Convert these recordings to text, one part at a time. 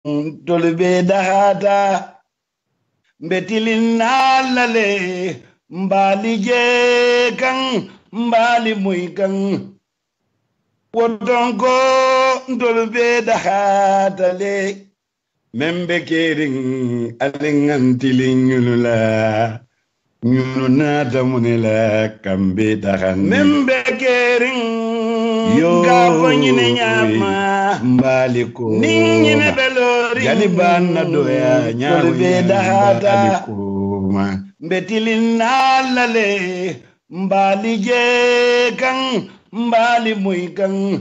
tolbe dahata betilin nalale mbali je kan mbali muy kan wodonko tolbe dahata le membe kering alingantilin nyulula nyuluna tamunela kambe dahan membe kering Gabo nyine nyama mbaliko ninyine belori galibana doya nyawo bedahata mbetili nalale mbali je kan mbali muy kan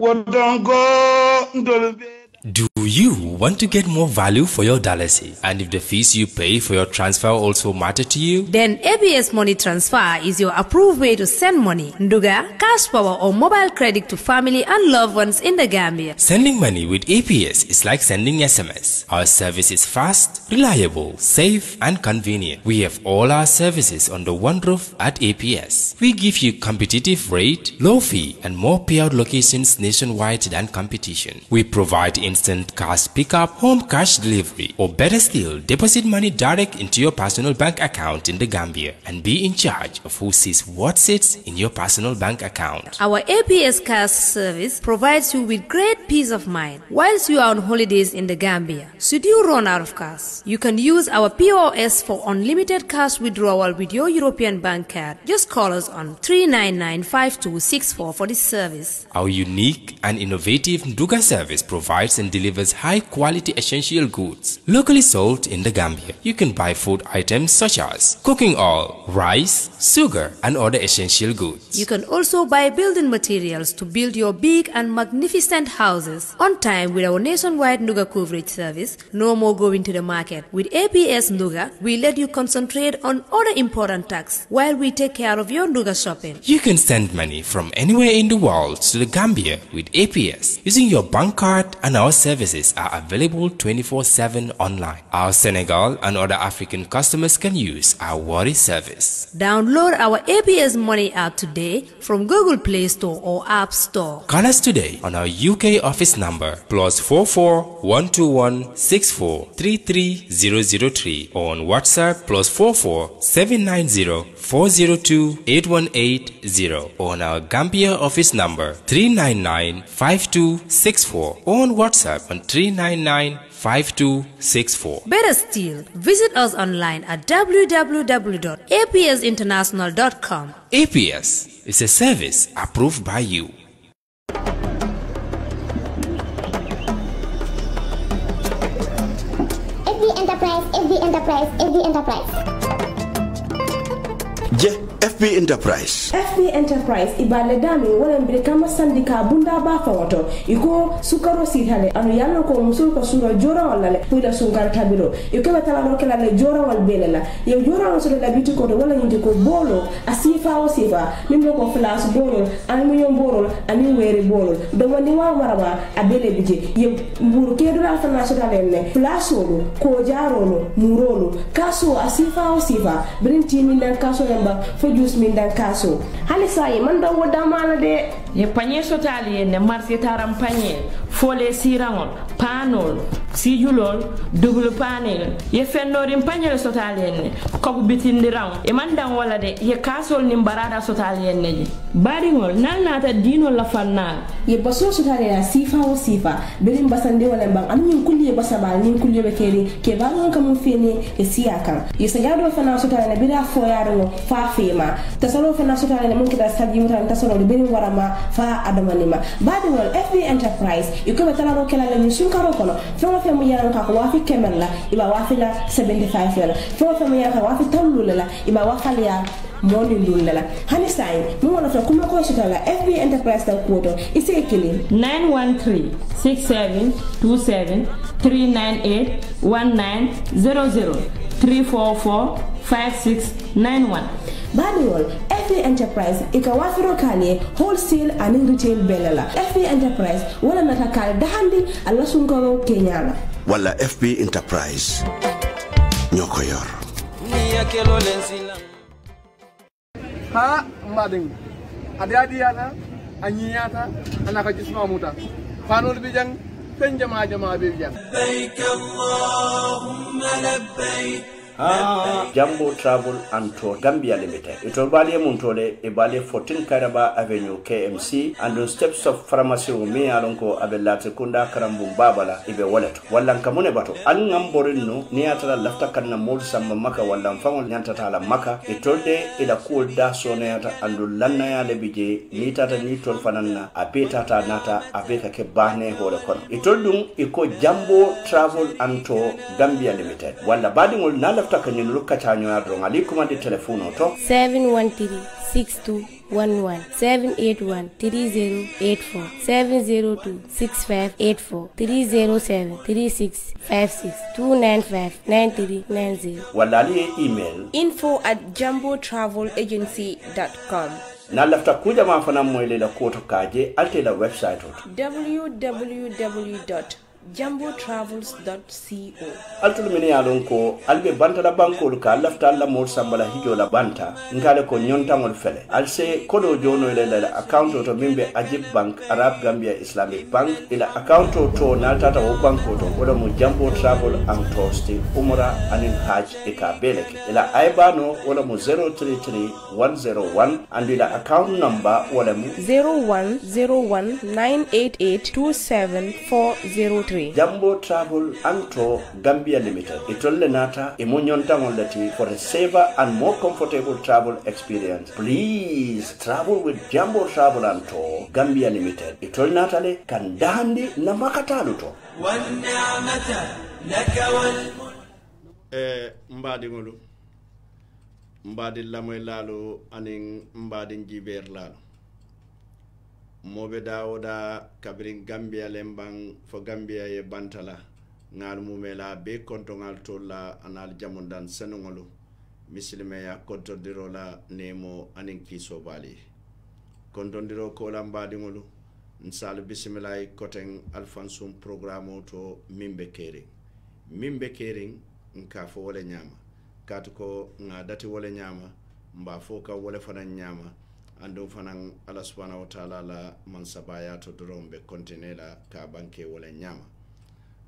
wodonko ndolbe. Do you want to get more value for your dollars? And if the fees you pay for your transfer also matter to you? Then ABS Money Transfer is your approved way to send money, Nduga, cash power or mobile credit to family and loved ones in the Gambia. Sending money with APS is like sending SMS. Our service is fast, reliable, safe and convenient. We have all our services under one roof at APS. We give you competitive rate, low fee and more payout locations nationwide than competition. We provide instant cash pickup, home cash delivery, or better still, deposit money direct into your personal bank account in the Gambia and be in charge of who sees what sits in your personal bank account. Our APS cash service provides you with great peace of mind whilst you are on holidays in the Gambia. Should you run out of cash, you can use our POS for unlimited cash withdrawal with your European bank card. Just call us on 399-5264 for this service. Our unique and innovative Nduga service provides and delivers high-quality essential goods locally sold in the Gambia. You can buy food items such as cooking oil, rice, sugar, and other essential goods. You can also buy building materials to build your big and magnificent houses on time with our nationwide Nduga coverage service. No more going to the market. With APS Nduga, we let you concentrate on other important tasks while we take care of your Nduga shopping. You can send money from anywhere in the world to the Gambia with APS using your bank card, and our services are available 24/7 online. Our Senegal and other African customers can use our Worry service. Download our APS Money app today from Google Play Store or App Store. Call us today on our UK office number +44 121 64 33003 or on WhatsApp +44 790 402 8180 or on our Gambia office number 399 5264 or on WhatsApp on 399-5264. Better still, visit us online at www.apsinternational.com. APS is a service approved by you. FB Enterprise. FB Enterprise. FB Enterprise ibale dami wala mbele kama sandika bunda ba fawoto iko sukaro sitale anu yalla ko musul ko sura jora wala le puila sungara tabilo iko batala no kala le jora wal belela yo jora no so da biti ko wala nyindi ko bolo asifa o sifa nimbe ko flas bolo anu nyom bolo anu were bolo do woni wa maraba abele bije yo mburu kedo la fana so da le flasolo ko jarolo murolo kaso asifa o sifa brinti min dan kaso yamba fojus min dan kaso halisa yi man da woda mala de ye panye sotali ne marché taram panye fole sirangol panol sijulol double panel ye fennorim panye sotali ne ko bitindiram e man dan wala de ye kasol nim barada sotali ne baringol nalnata dino la fanna ye baso sotali la sifa o sifa belim basande wala bang am ñin kulli basaba ñin kulli be keri ke bangon kam fini e siaka ye sagado fana sotali ne bida fo yaaro fa fema tasalo fana sotali ne mun kida saji mutan tasalo de benim warama fa adamanima baringol FB Enterprise iko betala ro kala la ñun karo kono fama femu yaran ka ko wafi kemella iba wafi la 75 yala fama femu yaran ka wafi tawlula la iba wafi ya moni lula hani sai mo wala fa kuma ko sitala FB Enterprise ta koto ise kili 9136723981900 3445691 Badiol FB Enterprise ika wafiro kanye wholesale and retail belala FB Enterprise wala natakal dahandi alla sunkaro kenyala wala FB Enterprise nyoko yor ha mading adiadi yana anyiyata anaka jisma muta fanol bijang fen jama jama be jam labbaik allahumma labbaik Jambo Travel and Tour Gambia Limited. It will value Muntole, a value 14 Karaba Avenue KMC, and on steps of pharmacy me alonko abella secunda karambum babala ibe wallet. Wallan kamune bato. Alingam borino neatala lafta kanna mod samba maka wallan famol nyantata maka. Itolde ila cool da soneata andu lanna ya lebije nitata nitol fanana apetata nata apeka ke bahne hore kono. Itoldum iko Jambo Travel and Tour Gambia Limited. Walla badingol nala takanyin luka chanyo ya drong ali kumandi telefono to 713-6211 781-3084 702-6584 307-3656 295-9390 Walali email info@jambotravelagency.com na lafta kuja mafana mwele la koto kaje alte la website www.jambotravels.co altul mini alonko albe banta la banko ka lafta la mol sambala hijo la banta ngale ko nyonta ngol fele alse kodo jono le la account to mimbe Ajib Bank Arab Gambia Islamic Bank ila account to na tata wo banko to wala mo Jambo Travel and Tourist umra anin hajj e ka beleke ila aibano wala mo 033101 and ila account number wala mo 010198827403 Jambo Travel and Tour Gambia Limited. Itolle nata imunyon leti for a safer and more comfortable travel experience. Please travel with Jambo Travel and Tour Gambia Limited. Itolle nata le kandandi na makatalu to. والنعمة لك mbadi ngolu mbadi lamoy lalo anin mbadi jiber lalo mobe dawoda kabirin Gambia lembang fo Gambia ye bantala ngal mumela be konto ngal tolla anal jamundan senongolu misilme ya konto dirola nemo anin kiso bali konto diro ko la mbadi ngolu nsal bismillah koten alfansum programme to mimbe kering nka fo wala nyama katuko nga dati wala nyama mba fo ka wala fana nyama ando fanan Allah subhanahu wa ta'ala la mansabaya to drombe kontinela ka banke wala nyama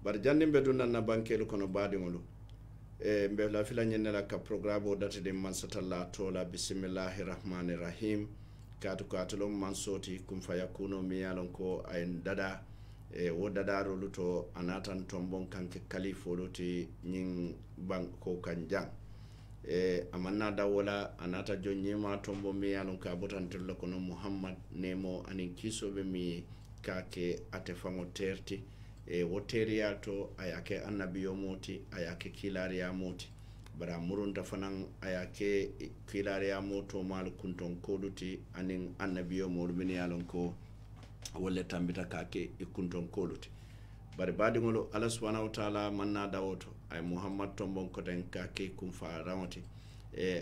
bar jandimbe dunnan na banke lu kono baadi ngolu mbe la fila nyenela ka programme dati de mansatalla to la bismillahir rahmanir rahim katuko atolom mansoti kum fayakuno mi yalon ko ay dada wo dadaro luto anatan tombon kanke kalifo luti nyin banko kanjang amanna dawola anata jonyema tombo mi yalon ka botantel kono Muhammad nemo anin kisobe mi kake atefango terti woteria to ayake annabiyo moti ayake kilariya moti bara murunta fanan ayake kilariya moto mal kunton koduti anin annabiyo mo min yalon ko wala tambita kake ikunton koluti bari badi ngolo Allah subhanahu wa ta'ala manna dawoto ay Muhammad tombon ko den kake kum fa rawati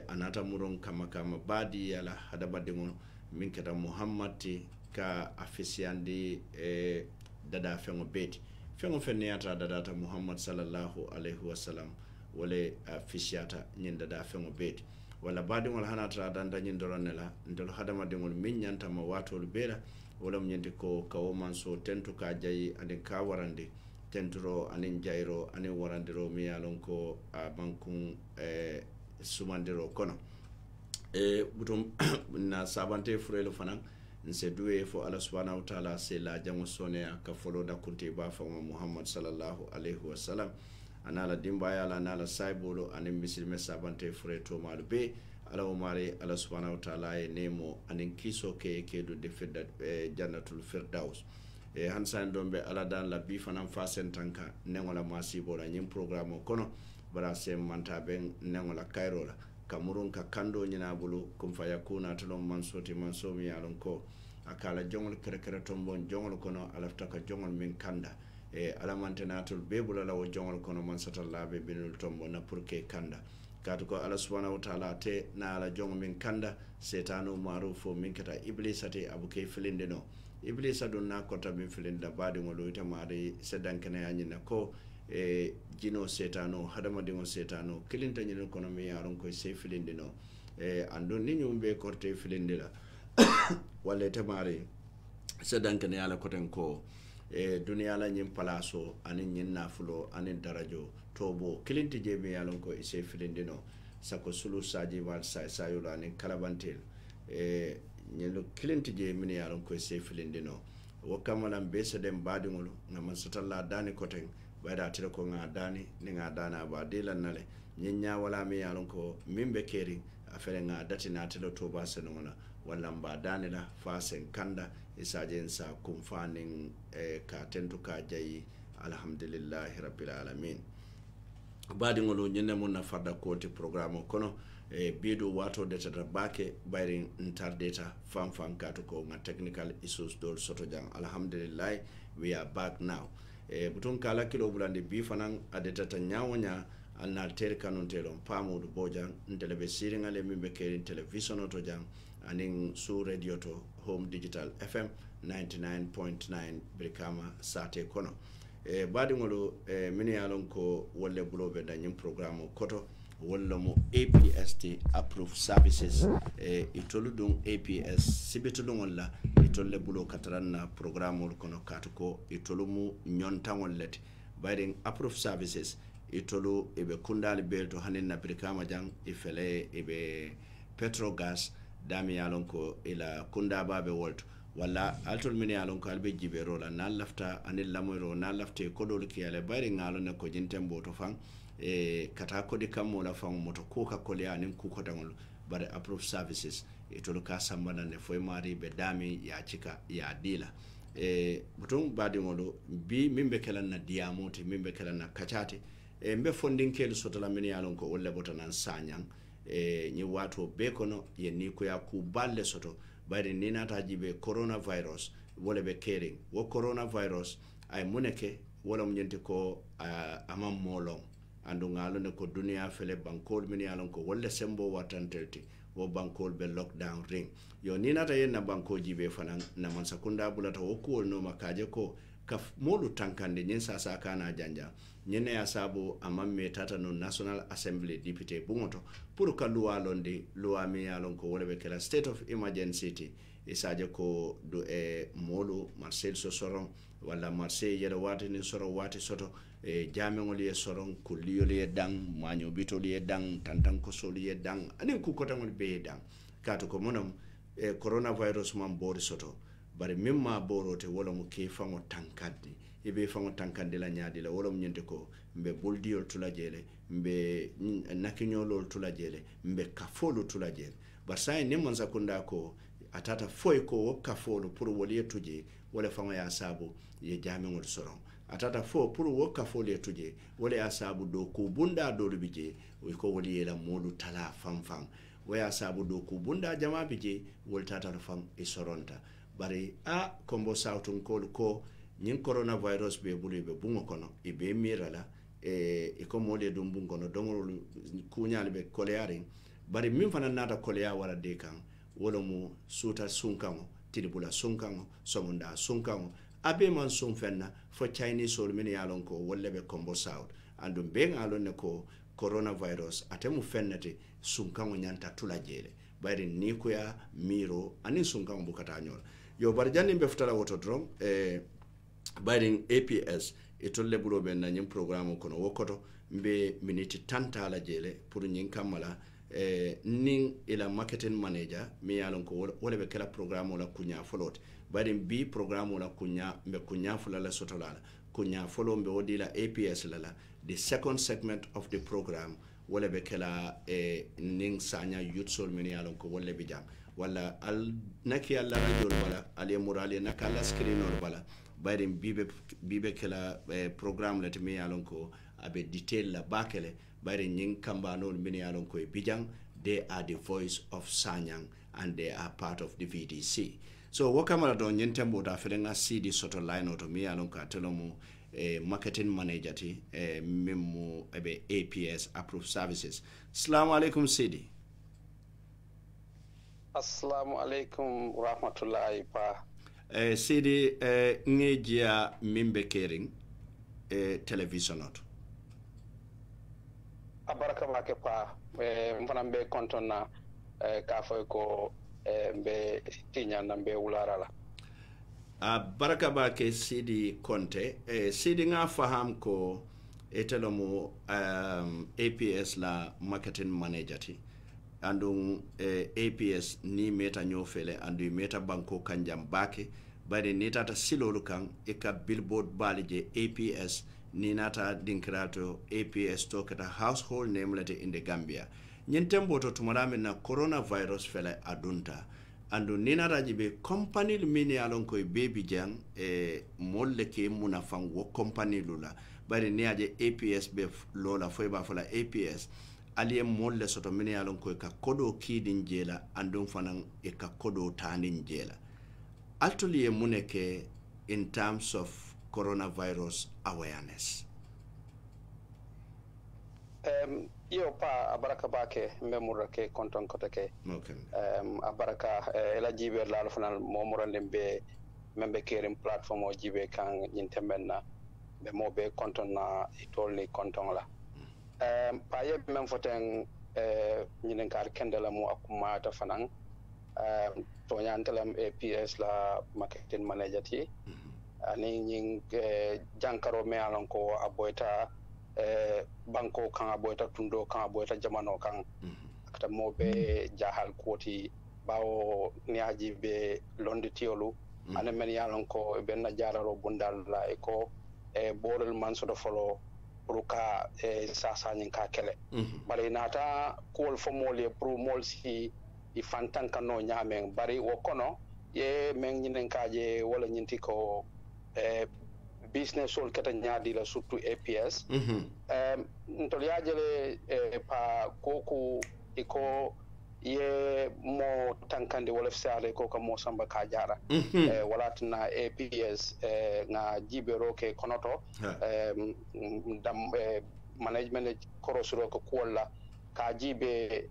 anata muron kama badi yala hada badi ngolo min keta Muhammad ka afisiandi dada fengo beti fengo feniyata dada Muhammad sallallahu alaihi wasallam wala afisiata nyin dada fengo beti wala badi ngolo hanata danda nyin doronela ndol hada badi ngolo min nyanta ma watol bela wala mnyenti ko kawo manso tentu ka jayi anin ka warande tenturo anin jairo anin warandiro mi yalon ko bankun sumandiro kono butum na sabante furelo fanan nse duwe fo Allah subhanahu wa ta'ala se la jango soneya ka folo da kunte ba fa Muhammad sallallahu alaihi wasallam anala dimba yala anala saibolo anin misilme sabante fureto malube ala umari Allah subhanahu wa ta'ala e nemo anin kiso ke do defida jannatul firdaus hansan dombe ala dan la bi fanan fasen tanka nengola masibo la nyim programme kono bara sem manta ben nengola kairola kamurun ka kando nyina bulu kum fayakuna tulum mansoti mansomi alon ko akala jongol kere tombon jongol kono alafta ka jongol min kanda ala mantenatul bebula lawo jongol kono man satallabe binul tombo na purke kanda katu ko Allah subhanahu wa ta'ala te na ala jongo min kanda setanu marufo min kata iblisate abuke filinde no iblisa don na kota min filinda baade ngolo ita mari sedankene anyina ko jino setano hadama dingo setano kilinta nyino kono mi yaron ko se filinde no andon ni nyumbe korte filinde la wala ita mari sedankene ala koten ko duniya la ñin palaso anin ñin nafulo anin darajo tobo kilinti je mi yalon ko ise filindino sako sulu saji wal sayulo anin kalabantel ñelo kilinti je min yalon ko ise filindino wo kamalan be sedem badingolo ngam sotalla dani koten bayda tira ko nga dani ni nga dana ba dilan nale ñinya wala mi yalon ko mimbe keri afere nga dati na telo to ba senona wala mba dani la fasen kanda isajen sa kumfanin ka tentu ka jayi alhamdulillahi rabbil alamin badi ngolo ñene mun na farda koti programme kono bido wato deta da bake bayrin interdata fan kato ko nga technical issues dol soto jang alhamdulillah we are back now butun kala kilo bulande bi fanan adeta ta nyawonya alna ter kanon telon pamudu bojang ntelebe siringa le mimbe kerin television to jang anin su radio to home digital fm 99.9 brikama sate kono badi ngolo mini yalon ko wolle bulobe danyim programme koto walla mo APST approved services itolu dun APS sibitu dun walla itolle bulo kataranna programme kono katuko itolu mu nyontan let bayden approved services itolu ebe kundali belto hanin na brikama jang ifele ebe petrogas dami yalon ko ila kunda babe wolto wala altol min yalon ko albe jibero la na lafta anil lamoyro na lafte kodol ki yale bayri ngalo ne ko jintembo to fan kata ko di kam la fan moto ko ka ko le anin ku ko tangol bare approved services itol ka sambana ne foy mari be dami ya cika ya dila butum badi ngolo bi mimbe kelan na diamote mimbe kelan na kachate mbe fondin kel soto la min yalon ko wolle botanan sanyang ni wato be kono ye ni ko ya ku balle soto bayri ni nata jibe coronavirus wala be kering wo coronavirus ay muneke wala mnyenti ko amam molong andu ngalo ne ko dunia fele bankol min yalon ko wala sembo watantelti wo bankol be lockdown ring yo ni nata yen na banko jibe fanan na man sakunda bulata wo ko no makaje ko ka molu tankande nyen sasa kana janja nyene ya sabu amamme tata no National Assembly député bungoto pour ka loi londe loi mi yalon ko wala be kala state of emergency isaje ko do molu Marcel Sosoron wala Marseille yere wati ni soro wati soto jamengol ye soron ko liyoli ye dang manyo bitoli ye dang tantan ko soli ye dang anin ku kotangol be dang kato ko monom coronavirus man bori soto bari mimma borote wala mo ke fango tankaddi ibe fango tankande la nyaadi la wala mo nyente ko mbe boldiol tula jele mbe nakinyolol tula jele mbe kafolo tula jele basay ne mon sakunda ko atata foy ko kafolo pour woli tuje wala fango ya sabu ye jamengol soron atata fo pour wo kafolo ye tuje wala ya sabu do ko bunda do bije ko woli la modu tala fam waya sabu do ko bunda jama bije wol tata fam e soronta bari a kombo sautun ko nyin coronavirus be bulu be bungo kono e be mirala e ko mole dum bungo no dongol kunyal be kolearin bari min fana nata kolea wara de kan wolo mu suta sunkango tilibula sunkango somunda sunkango abe man sun fenna fo Chinese sol min yalon ko wolle be kombo saut andum be ngalon ne ko coronavirus atemu fennete sunkango nyanta tula jele bari ni ko ya miro ani sunkango bukata nyol yo bar janni be futala woto drom bayring APS e tolle bulo ben na nyim programme kono wokoto mbe minute tanta la jele pour nyin kamala ning ila marketing manager mi yalon ko wala be kala programme la kunya folot bayring bi programme la kunya mbe kunya fulala sotolala kunya folo mbe wodila APS lala the second segment of the program wala be kala ning sanya youth sol mi yalon ko wala be jam wala al naki alla radio bala ali morale nakala screen or bala bayrim bibe kala programme la temi yalon ko abe detail la bakele bayrim nyin kamba non min yalon ko bijang they are the voice of Sanyang and they are part of the VDC so wakamala don nyen tembo da felenga CD soto line auto mi yalon ka telomo marketing manager ti memo abe APS approved services. Assalamu alaikum CD. Assalamu alaikum rahmatullahi pa. Sidi ngejia mimbe kering television not. Abaraka make pa mfana mbe kontona ka foy ko mbe tinya na mbe ularala. baraka ba ke Sidi Conte Sidi nga faham ko etelomo APS la marketing manager ti andun APS ni meta nyofele andu meta banko kanjam bake bari ni tata silolu kan e ka billboard balije APS ni nata dinkrato APS to kata household name lete in the Gambia nyentembo to tumarame na coronavirus fele adunta andu ni nata jibe company mini alon koy baby jang molle ke muna fango company lula bari ni aje APS be lola foy ba fala APS aliye molle soto mini alon koy ka kodo kidin jela andun fanan e ka kodo tanin jela actually muneke in terms of coronavirus awareness. Io pa abaraka bake memura ke konton kota ke. Okay. Abaraka ela jibe la fanal momorande be membe kerim platform o jibe kan nyintemenna be mobe konton na itolni konton la. Pa yeb mem foten nyinen kar kendela mo akuma ta fanan to nyantelam APS la marketing manager ti ani nying jankaro me alon ko aboita banko kan aboita tundo kan aboita jamano kan akata mobe jahal koti bawo niaji be londi tiolu ane men yalon ko benna jararo bundal la e ko borel man so do folo ruka sasa nyin ka kele bari nata kol fo mole pro mol si i fantan kano nyamen bari wokono ye men nyinen kaje wala nyinti ko business sol kata nyaadi la surtout APS ntol yaajele pa koku iko ye mo tankande wala fsaale ko ka mo samba ka jara wala tna APS nga jibero ke konoto dam management korosuro ko kola ka jibe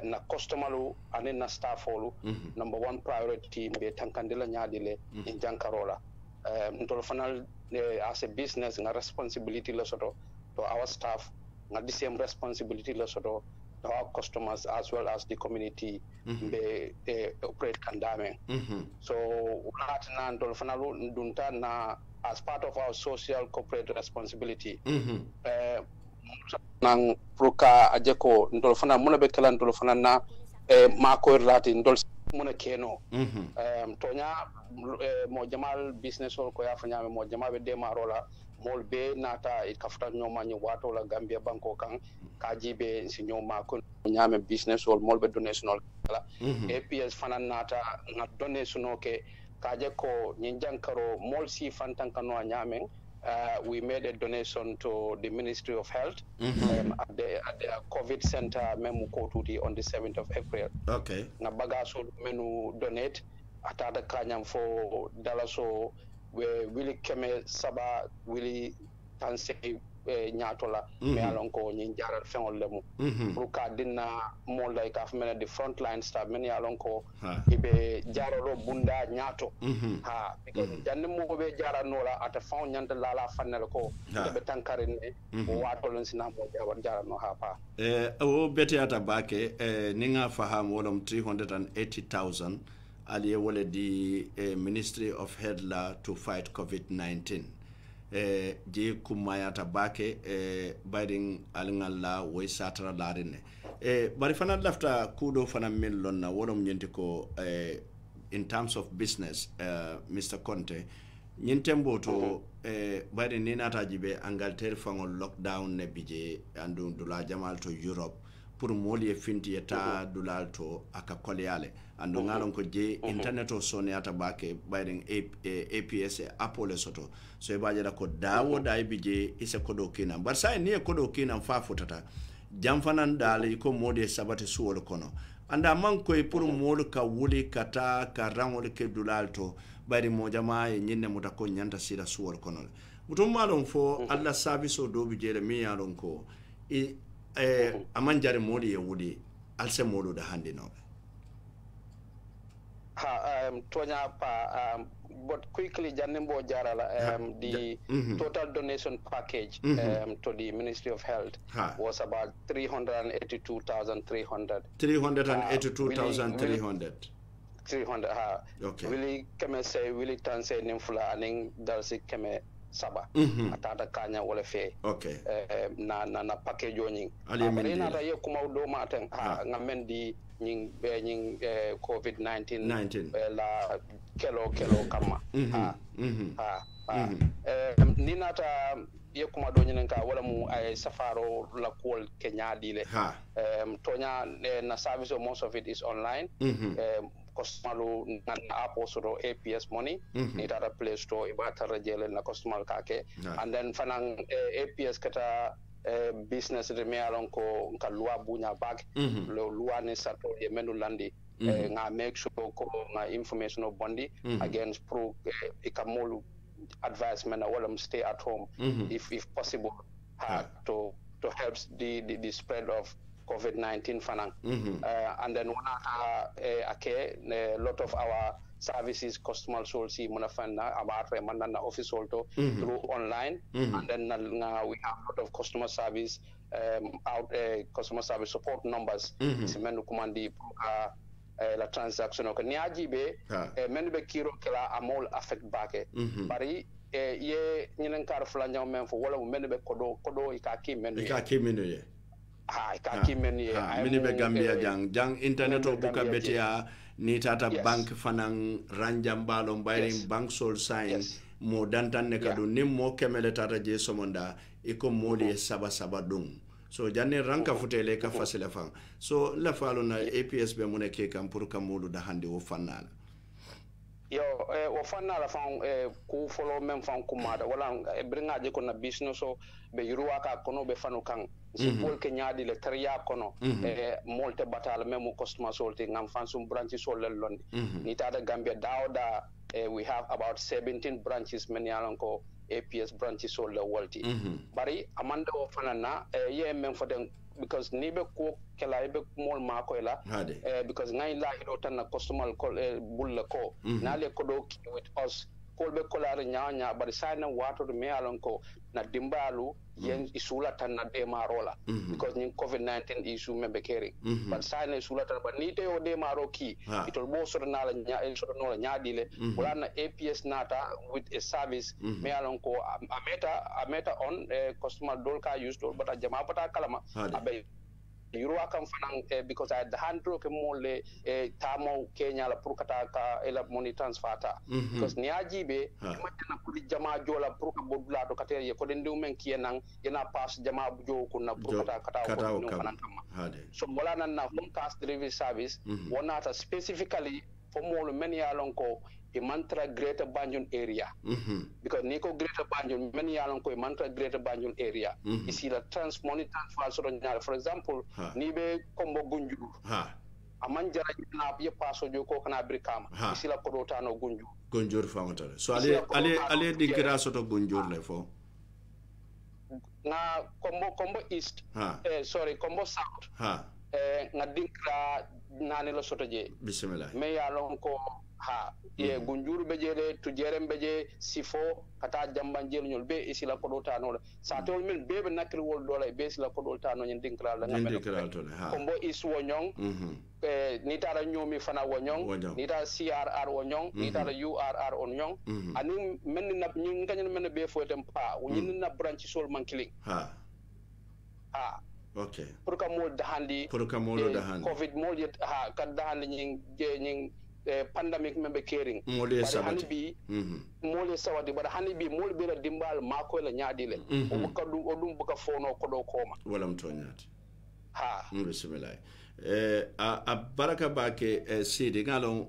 na customalu ane na staffolu number one priority be tankande la nyaadi le in jankarola ntol fanal as a business nga responsibility la soto to our staff nga the same responsibility la soto to our customers as well as the community be operate kandame so latna ntol fanal dunta na as part of our social corporate responsibility nang proka ajeko ntol fanal muna be kala ntol fanal na mako rati ntol muna keno tonya mo jamal business ko ya fanya mo jamal be demarola mol be nata e kafta nyoma nyi wato la Gambia banko kan kajibe si nyoma ko nyame business mol be donation kala APS fanan nata na donation ke kaje ko nyi jankaro mol si fantan kano nyame we made a donation to the Ministry of Health at the COVID center memu kotuti on the 7th of April. Okay. Na bagaso menu donate atata kanyam for dalaso we really keme saba really tanse nyatola me alon ko nyi jaral fengol lemu pour ka dinna mo lay ka fmena the front line staff men alon ko ibe jaralo bunda nyato ha because janne mo be jaranola ata faw nyanta lala fannel ko be tankare ne wato lon sina mo jarano ha pa o beti ata bake ninga faham wolom 380,000 aliye wole di Ministry of Health la to fight COVID-19 je kumayata bake baring alingalla way satara larine bari fana lafta kudo fana min lonna wolom nyenti ko in terms of business Mr. Conte nyentembo to bari ni nata jibe Angleterre fangol lockdown ne bije andu dula jamal to Europe pour moli e finti eta dulal to aka kolyale andu ngalon ko je internet o soniata bake bayden APS Apple soto so e bajara ko dawo dai bije isa kodo kina bar sai ni kodo kina fa futata jam fanan dal ko modi sabati suwol kono anda man ko pour mol ka wuli kata ka rangol ke dulal to bari mo jama e nyinne muta ko nyanta sira suwol kono mutum malon fo alla service o do bije le mi yalon ko amanjare modi e wudi alse modo da hande no tonya pa but quickly jannembo jarala the total donation package to the Ministry of Health was about 382,300 300 ha okay wili keme say wili tan say nim fula aning dalsi keme saba atata kanya wala fe okay na package joni ali min na ta ye kuma do maten ha ngamen di ñing covid 19 la kelo kama ni nata ye kuma do ñinen ka wala mu ay safaro la kol kenya dile tonya na service of most of it is online customer na app also APS money ni data play store ibata rajele na customer kake and then fanang APS kata business de me alon ko ka loi bunya bag lo loi ne sato ye menu landi nga make sure ko nga information of bondi against pro ikamolu advisement or stay at home if possible to help the spread of COVID-19 fanang and then one a lot of our services customer soul see munafana about manana office also through online and then we have a lot of customer service customer service support numbers semenu kumandi la transaction ko niajibe men be kiro kala amol affect bake bari ye nyinen kar fula nyaw men fo wala men be kodo ikaki menu ye ikaki menu ye mini be Gambia jang internet o buka betia ni tata bank fanan ranjam balom bayrim bank sol sign mo dantan ne kadu nim mo kemele tata je somonda iko moli saba dum so janne ranka futele ka fasile fan so la falo na APS be mune ke kam pour kamulu da hande o fannala yo o fannala fan ku follow men fan kumada wala bringa je ko na business so be yuruwa ka kono be fanu kan si pol ke nyaadi le tariya kono molte batal memo customer solte ngam fan sum branch so le londi ni tada Gambia dawda we have about 17 branches men yalon ko APS branches so le walti bari amanda o fanana ye men for them because nibe ko kala be mol ma ko la because ngay la hido tan na customer call bulla ko na le ko do with us ko be ko la nya bari sayna wato me alon ko na dimbalu yen isula tan na de marola because ni COVID-19 issue membe keri but sayna isula tan but ni te o de maro ki itol bo so na la nya so no la nya dile wala na APS nata with a service me alon ko ameta on customer dol ka use dol but jama pata kalama abe Yurwa kam fanang because I had the hand ke mole tamo Kenya la purkata ka ela money transfer ta because niajibe matana kuli jama jola purka bodula to kate ye ko den men kienang ina pass jama jo kunna purkata kata ko no fanang kama so wala nan na home cash delivery service wona ta specifically for mole many alon ko e mantra greater Banjul area because niko greater Banjul many alon ko e mantra greater Banjul area ici la money transfer so nyal for example ni be kombo gunjuru aman jara na ye paso jo ko kana brikama ici la ko tano gunjur famata so ale dinkira soto gunjur le fo na kombo east sorry kombo south na dinkira nani lo soto je bismillah me alon ko ye gunjuru be jele to jerem be je sifo kata jamban jelu nyol be isila ko dota no sa to men be nakri wol dola be isila ko dota no nyen dinkral la ngamen kombo is wonyong ni tara nyomi fana wonyong ni tara CRR wonyong ni tara URR wonyong ani men na nyin kanyen men be fotem pa nyin na branch sol mankling okay pour ka mol dahandi covid mol yet kad dahandi nyin pandemic membe caring mole sabati mole sawadi bara hanibi mole bela dimbal mako la nyaadile o kadu odum buka fono ko do koma wala mto nyaati bismillah a baraka bake sidi ngalon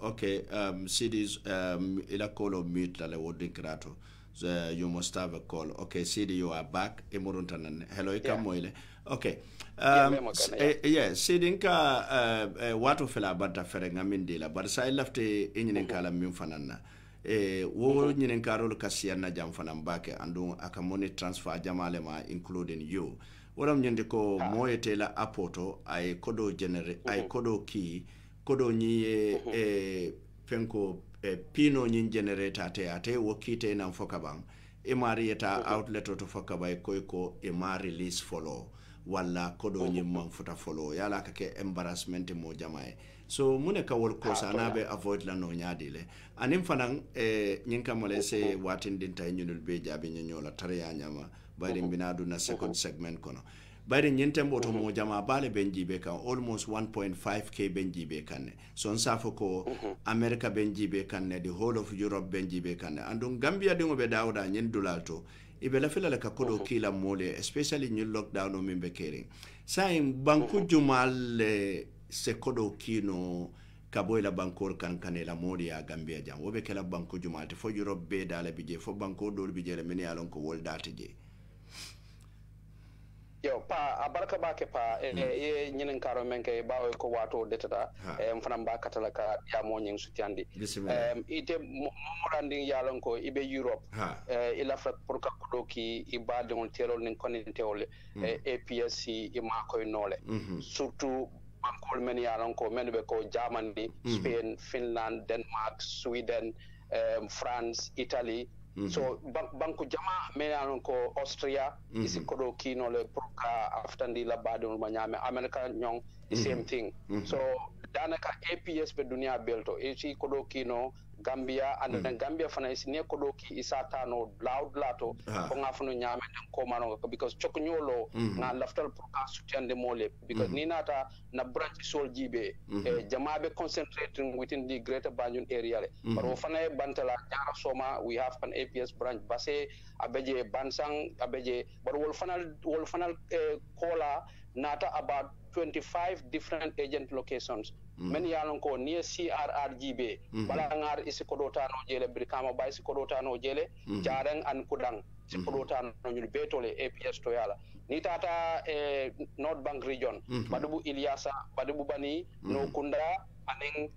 okay sidis ila kolo mute la wodin krato you must have a call okay sidi you are back emuruntanan hello ikamoile okay sidinka watu fela banta fere ngamindi la bar sa lafte nyinen kala min fananna wo nyinen karol kasiyanna jam fanan bake andu aka money transfer jamale ma including you wolam nyende ko moyete la apoto ay kodo generate ay kodo ki kodo nyi fenko pino nyin generator ate wokite nan fokabang e marieta outlet to fokabay koy ko e ma release follow walla kodo nyim man futa follow yala ka ke embarrassment mo jamae so mune ka wol ko sana be avoid la no nyaadi le anim fanan nyin ka mole se watin din tay ñunul be jabi ñola tariya nyama bayri binadu na second segment kono bayri nyinte mboto mo jama bale benjibe kan almost 1.5k benjibe kan so on safo ko America benjibe kan the whole of Europe benjibe kan andon Gambia dingo be dawda nyen dulalto ibe la fela ka kodo kila mole especially new lockdown o mimbe kering say banku jumal se kodo kino kabo la bankor kan kanela modi ya Gambia jam wobe kala banku jumal te fo Europe be dala bije fo banko dol bije le meni alon ko wol data je yo pa abarka ba ke pa e nyinin karo menke bawo ko wato detata mfana ba katala ka ya mo nyin sutiandi ite morandi yalon ko ibe Europe ila fra pour ka ko ki ibade on terol nin koninte ole APS i ma koy nole surtout bankol men yalon ko men be ko Germany Spain Finland Denmark Sweden France Italy so banku jama me anon ko Austria isi kodo kino le pour ka aftandi la badon ma nyame America nyong same thing so danaka APS be dunia belto isi kodo kino Gambia and Gambia fana isi ne kodo ki isata no loud lato ko ngafunu nyame den ko mano because choknyolo na laftal pour ka sutiande mole because ni nata na branch sol jibe jama be concentrating within the greater Banjul area le but fana bantala jara soma we have an APS branch base abeje bansang abeje but wol fanal kola nata about 25 different agent locations many yalon ko near CRRGB balangar isi kodota no jele brikama bay isi kodota no jele jarang an kudang isi kodota no nyul betole APS to yala ni tata North Bank region badubu Ilyasa badubu bani no kunda aning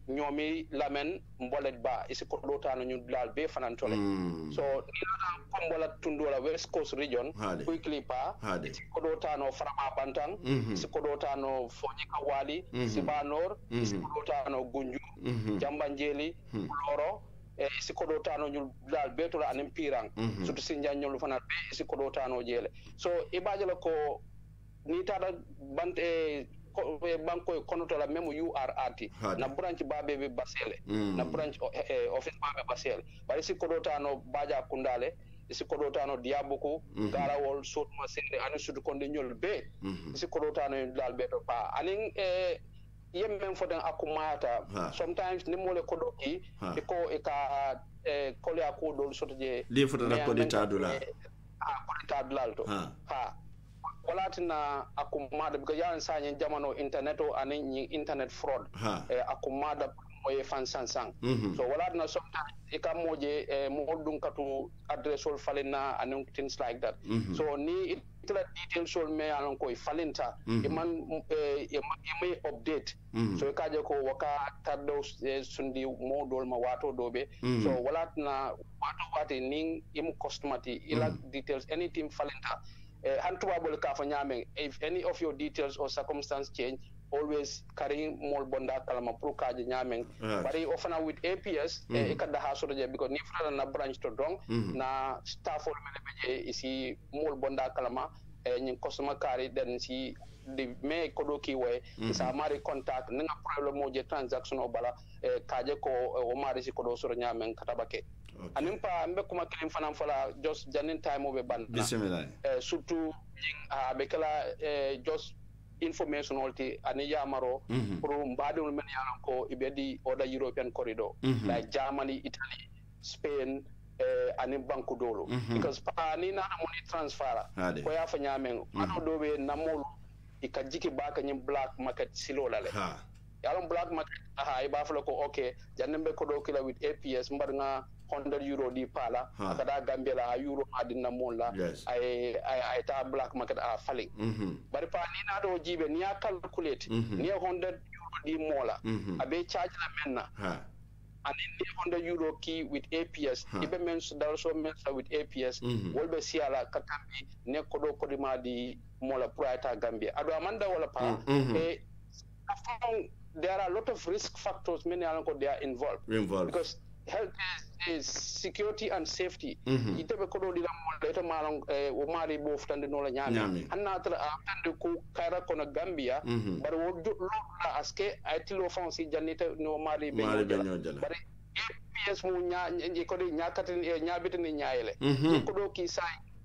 ñomi lamen mbolet ba isi kodota no nyul dal be fanantole so ni nata kombola tundola West Coast region quickly pa isi kodota no Farama Bantang isi kodota no Fonyika Wali Sibanor isi kodota no Gunju Jambanjeli Loro isi kodota no nyul dal betola anem pirang surtout sinja nyol fana be isi kodota no jele so ibajala ko ni tata bante banko konoto la même URAT na branch babe be basele na branch office babe basele bari si kodota no baja kundale si kodota no diabuko garawol sot masende anu sudu konde nyol be si kodota no dal be to pa anin yem men foden akumata sometimes ni mole kodoki ko e ka kole akodol sotoje li foden kodita dula kodita dulalto walatina akumada because yan sanya jamano internet o anin internet fraud akumada moye fan sansang so walatina sometimes ikamoje modun katu address ol falina anin things like that so ni itla details ol me anon ko falinta iman may update so kaje ko waka taddo sundi modol ma wato dobe so walatina wato ning im customati ila details anything falinta hantubabol ka fa nyame if any of your details or circumstance change always carrying more bonda kalama pour kaje nyame bari ofana with APS ikada ha so je because ni fara na branch to dong na staff or mele beje isi more bonda kalama nyin customer carry den si de me kodoki we sa mari contact nga problem mo je transaction o bala kaje ko o mari si kodo so nyame katabake anim pa mbe kuma kilim fanam fala just janin time obe ban bismillah surtout be kala just information olti ani yamaro pour mbadul men yalan ko ibedi oda European corridor like Germany Italy Spain ani banku dolo because pa ni na money transfer ko ya fa nyamen ado dobe namolu ikajiki baka nyim black market silolale yalon black market iba fala ko okay jannembe ko do kila with APS mbarnga €100 di pala kada Gambia la euro adina mola ay ta black market a falling bari pa ni na do jibe ni a calculate ni €100 di mola abe charge la menna and in €100 key with APS ibe men also men with APS wolbe siala katambi ne kodo kodima di mola priata Gambia ado amanda wala pa there are a lot of risk factors many are they are involved because health security and safety ite be ko do dira mo ite malon o mari bo futande no la nyami hanna tra tande ko kayra kono Gambia bar wo la aske aytilo fonsi jannita no mari be nyojala bar APS mu nya ko de nyakati nyabiti ni nyaayele ko do ki say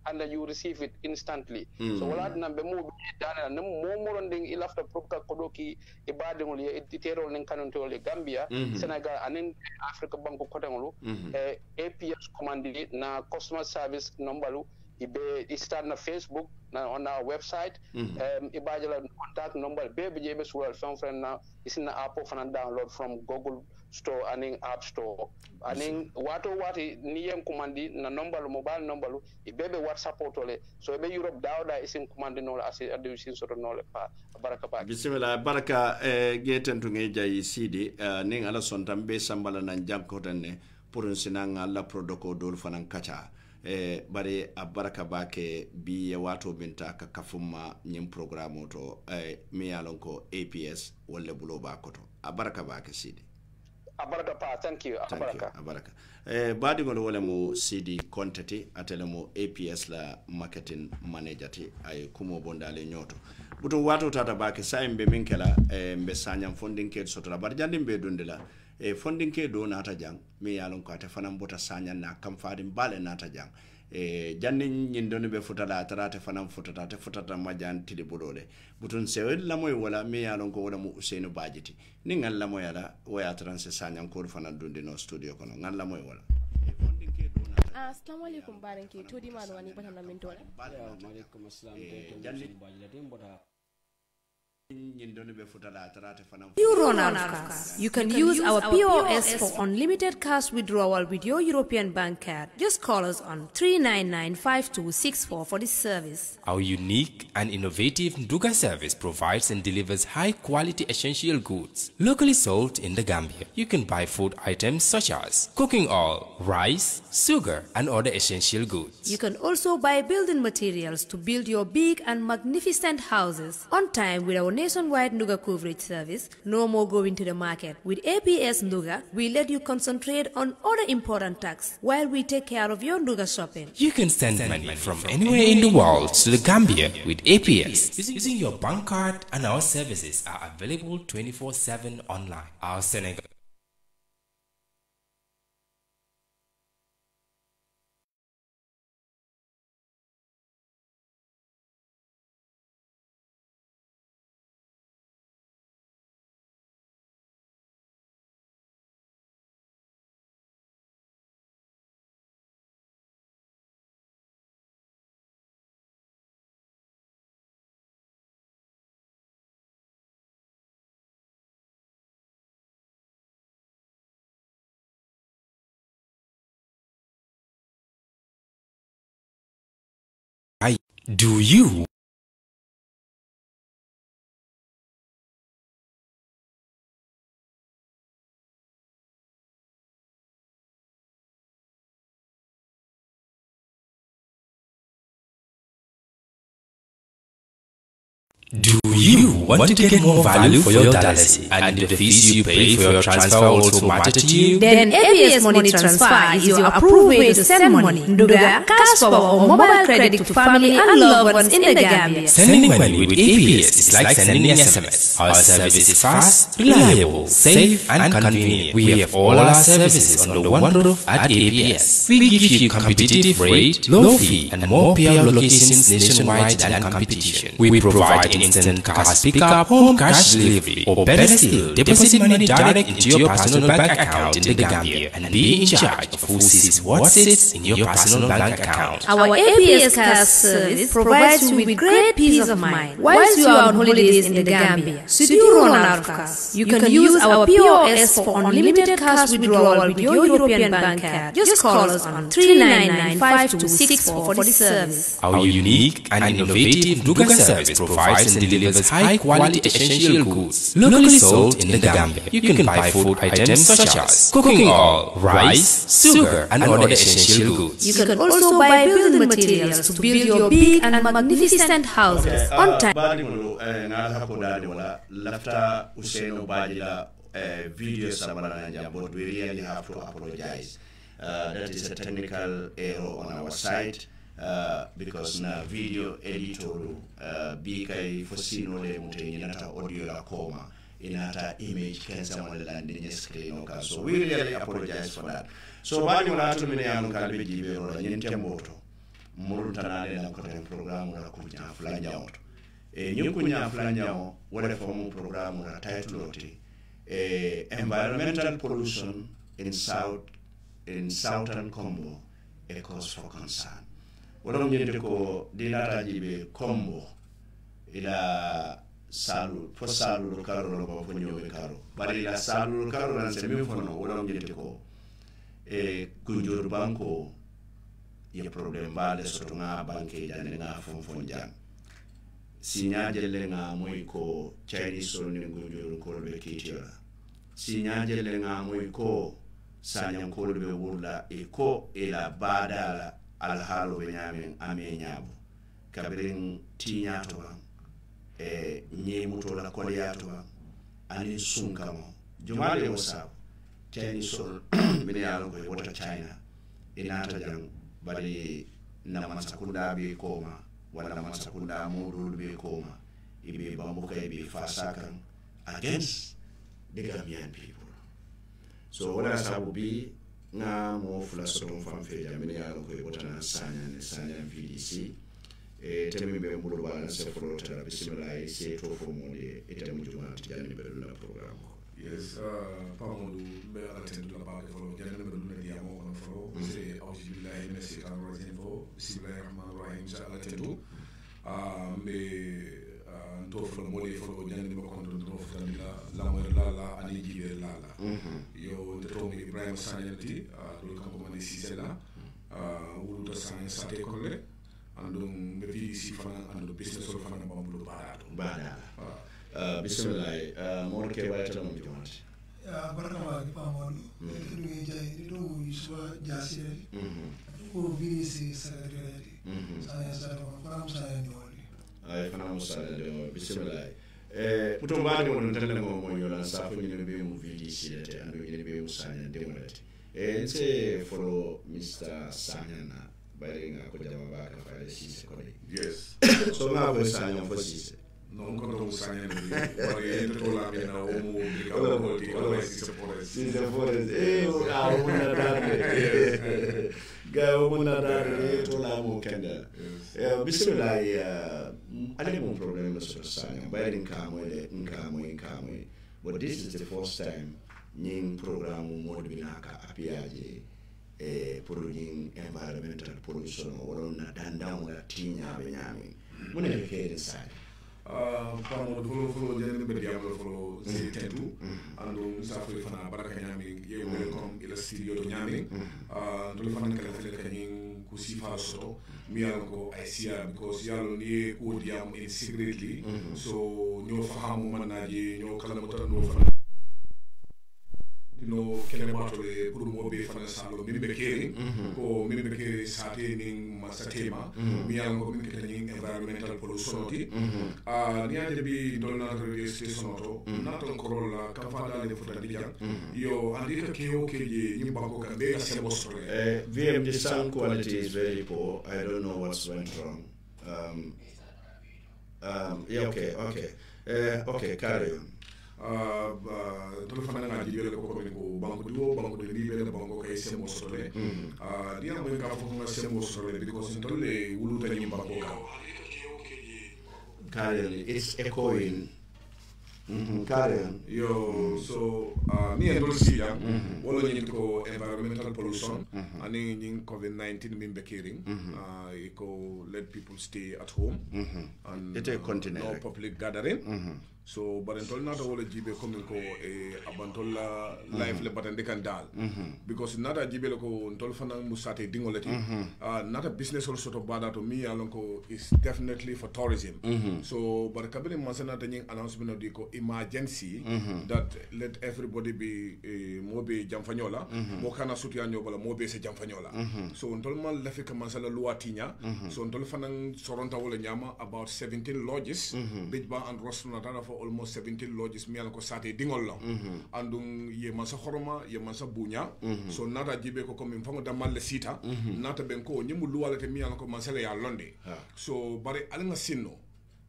and you receive it instantly so wala nambe mo dana nam mo moronding ilafta propka kodoki e badengol ye terol nen kanonto le Gambia Senegal anen Africa banko kotangolu APS commandi na customer service number ibe start na Facebook na on our website ibajala contact number be jebe suwal friend na isina app fan download from Google Store and App Store and wati niyem commandi na number mobile number ibebe WhatsApp otole so ebe Europe dawda isin commandi no adu sin soto no le pa baraka pa bismillah baraka geten to ngeja yi sidi ning ala son tambe sambala nan jankotanne pour sinanga la produko dol fanan kacha bare a baraka bake bi wato binta ka kafuma nyim programme to mi yalon ko APS wala bulo ba koto a baraka bake sidi abaraka pa thank you abaraka badi ngol wala mo CD Kontati atele mo APS la marketing manager ti ay kumo bondale nyoto buto wato tata bake saimbe minkela mbe sanyam funding ke soto la barjandi mbe dondela funding ke do nata jang mi yalon ko ata fanam bota sanya na kam fadim bale nata jang janni nyin doni be futala tarate fanam futata majan tidi bodole butun sewel lamoy wala mi yalon ko wala mu Usainu Bajiti ni ngal lamoy ala waya transe sanyam ko fanan dundi no studio kono ngal lamoy wala funding ke do nata assalamu alaikum baranki todi man wani batana min tole wa alaikum assalam janni bajilati mbota You run out of cash. You can use our POS for unlimited cash withdrawal with your European bank card. Just call us on 399-5264 for this service. Our unique and innovative Nduga service provides and delivers high-quality essential goods locally sold in the Gambia. You can buy food items such as cooking oil, rice, sugar, and other essential goods. You can also buy building materials to build your big and magnificent houses on time with our nationwide Nduga coverage service. No more going to the market. With APS Nduga, we let you concentrate on other important tasks while we take care of your Nduga shopping. You can send money from anywhere in the world to the Gambia with APS using your bank card, and our services are available 24/7 online. Our Senegal Do you? Do you want to get more value for your dollars and the fees you pay for your transfer also matter to you? Then APS Money Transfer is your approved way to send money, Nduga, cash power or mobile credit to family and loved ones in the Gambia. Sending money with APS is like sending an SMS. Our service is fast, reliable, safe and convenient. We have all our services under one roof at APS. We give you competitive rate, low fee and more payout locations nationwide than competition. We provide instant cash pickup, home cash delivery, or better still, deposit money direct into your personal bank account in the Gambia and be in charge of who sees what sits in your personal bank account. Our APS cash service provides you with great peace of mind whilst you are on holidays in the Gambia. Should you run out of cash, you can use our POS for unlimited cash withdrawal with your European bank card. Just call us on 399-5264 for this service. Our unique and innovative Nduga service provides and delivers high-quality essential goods locally sold in the Gambia. You can buy food items such as cooking oil, rice, sugar, and other essential goods. You can also buy building materials to build your big and magnificent houses on time. Video but we really have to apologize. That is a technical error on our side. Because na video editor bikai fosino le mute inata audio la koma inata image kensa mo landing screen oka, so we really apologize for that. So bali wala to mine yanu kalbe jibe ro nyente moto mulu tanale na ko program na kunya fulanya auto nyukunya fulanya wala form program na title oti environmental pollution in southern Congo a cause for concern. Wala mjende ko dinata jibe Kombo ila salu fo salu karo lo ko nyobe karo bari ila salu karo nan se mi fono wala mjende ko kunjur banko ye problem bale soto nga banke jande nga fon jan sinya jelle nga moy ko Chinese so ni kunjur ko be kitira sinya jelle nga moy ko sanyam ko be wurla ko ila badala alhaalo be ñaamen ame ñaabo kabirin tiñaato ban ñeemuto la koliyaato ban ani sunkamo jumaale wo saabu Chinese sol mine yaalo koye wota China inaata jang bari naman sakunda be kooma wala naman sakunda modul be kooma ibe bambuka ibe fasakan against the Gambian people. So wala saabu bi nga mo fula soton fam fe jamini yalo ko botana sanya VDC temi be mbulu bala se folo tara bismillah se to fo mo de etemu juma tijani be la programme. Yes, Pamodu be attend la parole folo jani be dum dia mo on folo c'est auzubillahi minash shaitanir rajim fo bismillahir rahmanir rahim sa ala tentu mais to folo mo de folo jani be ko don do fo la mo la ani jibe la yo de to mi Ibrahim Sanyanti do kanko mani sisela wuluta san sate kolle andum be VDC fana ando business so fana bambulo bada bismillah mo ke wayata mo jomati barka ma ki pamon ni jay do yuswa jasire ko VDC secretary saya ko fam saya nyoli ay fana mo sala de bismillah puto mbade won tan ngo mo yola sa fu ni be mu VDC lete ando ni be mu sanya de molete nse follow Mr. Sanyana bari nga ko jama ba ka fa sise ko de yes so nga ko sanya fo sise non ko do sanya ni bari to la me na o mo di ko di ko sise forest o na dare ga o na dare to la mo kenda bismillah ale mon problème so sanya bari nka mo but this is the first time nying programme mo de binaka apiaje pour nying environmental pollution wala na dandam wala tinya be nyami mune be kede sai pamo folo jeni be diablo folo si tentu ando sa fo fana baraka nyami ye welcome ila studio to nyami to fana kala fele kanying ku sifa so mi alko ICA because yalo ni odiam in secretly so nyo fahamu manaji nyo kala mota no fana no kele batole pour mo be fana salo mi be keri ko mi be keri sate ning masatema mi yango mi kete ning environmental pollution ti ni ade bi donna radio station to nato korola ka fada le futa dijang yo andika keo keje ni banko ka be se bosore VMD sound quality is very poor. I don't know what's went wrong. Yeah, okay, carry on. Telefona nga jibele ko ko banko de libele banko kay semo sotole dia mo ka fo nga semo sotole because tolle wuluta ni banko ka carry it's echoing carry on yo so ni en dolsi ya wolo ni ko environmental pollution ani ni COVID-19 min be caring ko let people stay at home and no public gathering so but entol nata wala jibe comme ko abantola life le batande kan dal because nata jibe ko entol fana musate dingolati nata business also to bada to me alon ko is definitely for tourism so but kabele masana tanying announcement of the emergency that let everybody be mobe jamfanyola mo kana sutu yanyo bala mobe se jamfanyola so entol mal la fika masala luatinya so entol fana soronta wala nyama about 17 lodges big bar and restaurant for almost 17 lodges mi ko sate dingol la andum ye man sa horoma ye man sa bunya so nata jibe ko comme fango damal le sita nata ben ko nyimu luwala te mi ko man sele ya londe so bare alanga sinno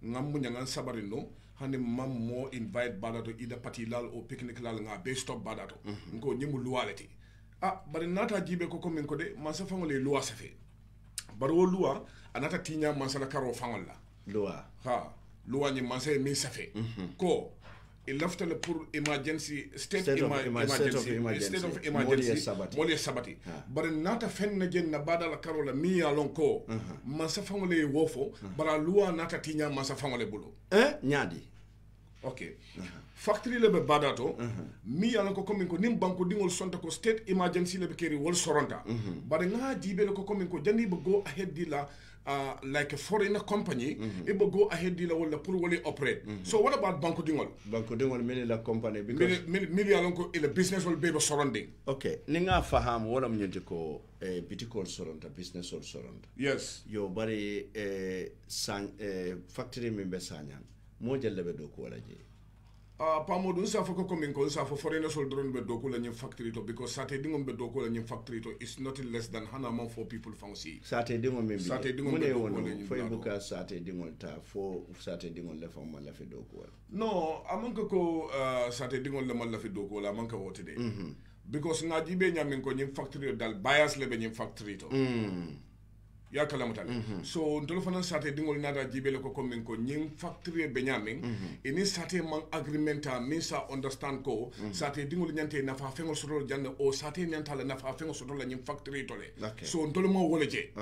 ngam mu nyangan sabarino hande mam mo invite badato ida party lal o picnic lal nga be stop badato ko nyimu luwala te bare nata jibe ko comme ko de man sa fango le luwa safe bare wo luwa anata tinya man sa la karo fangol la luwa ni man sa mi safe ko il lafta le pour emergency state of emergency moli sabati bare nata fenna jenna badala karola mi alon ko masa fangole wofo bara luwa nata tinya masa fangole bulu nyadi okay factory le be badato mi alon ko komin ko nim banko dingol sonta ko state emergency le be keri wol soronta bare nga dibe le ko komin ko jandi be go ahead di la like a foreign company, it will go ahead deal with the pool will operate. So what about Banco Dingol? Banco Dingol many la company because maybe along the business will be surrounding. Okay, Ninga Faham, what am you to call a bitcoin surround, a business or surround? Yes. Your body factory member Sanyan, Moja Lebedo Kualaji. Pamodu sa foko komin ko sa fo foreigner soldron be doko la nyim factory to because sate dingom be doko la nyim factory to is not less than 100 man for people fancy sate dingom membi sate dingom be doko la nyim fo buka sate dingol ta fo sate dingol le fam la fi doko no amanko ko sate dingol le mal la fi doko la amanka wote de because ngaji be nyamin ko nyim factory dal bias le be nyim factory to ya kalamutale so ndolo fana sate dingol nada jibele ko comme ko nyim factory be nyamin ini sate man agreementa min sa understand ko sate dingol nyante na fa fengol sotol janne o sate nyanta la na fa fengol sotol la nyim factory tole so ndolo mo woleje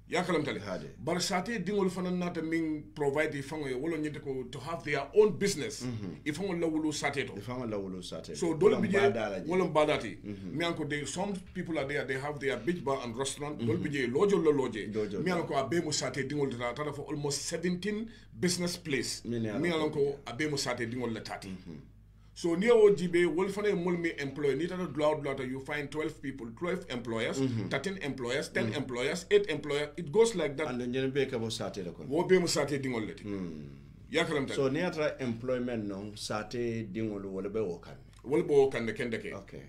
ya kalamutale bar sate dingol fana nata min provide fango wolo nyinte ko to have their own business ifango lawulu sate to ifango lawulu sate so dolo bije wolo badati mi anko they some people are there they have their beach bar and restaurant dolo bije lojo lo loje mi anko abemo sate dingol tata for almost 17 business place mi anko abemo sate dingol la tati so near OGB, Wolfane Mulmi employee, need to do you find 12 people, 12 employers, 13 employers, 10 employers, 8 employers. It goes like that. And then you make a sate. Wobe Musate Dingoleti. Yakalam. So near employment no sate dingol will be woken. Wolbo can the Kendeke. Okay.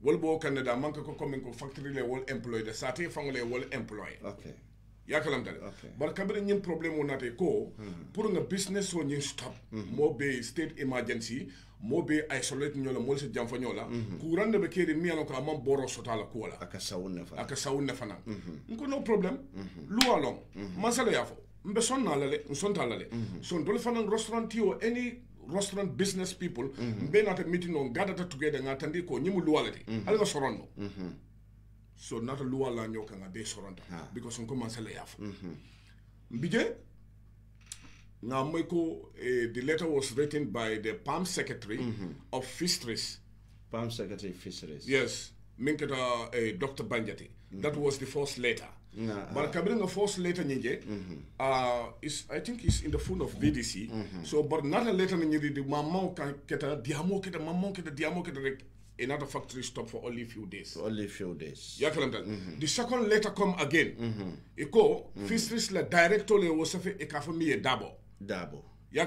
Wolbo can the Damanka coming factory level employee, the sate family will employ. Okay. Yakalam tale. But kabiri nyim problem onate ko pour nga business so nyim stop mo be state emergency mo be isolate nyola mo se jamfa nyola courant de be keri mi alon ko amam boro sotala ko wala aka sawunna fana nko no problem lu alon masala yafo mbe sonna lale nsonta lale so dol fana restaurant o any restaurant business people mbe nata meeting on gather together ngatandi ko nyimu lu walati alga soronno so not a luwa la nyoka nga be soronta because on commence le yaf mbije na moiko the letter was written by the Palm Secretary of Fisheries. Palm Secretary Fisheries. Yes, minketa Dr. Banjati. That was the first letter. But kabring the first letter nyinje is I think is in the phone of VDC. So but not a letter nyinje the mamma keta diamo keta mamma keta diamo keta another factory stop for only few days. Yeah, the second letter come again. Eko fisheries la director le wosafe ekafami e dabo. Yeah,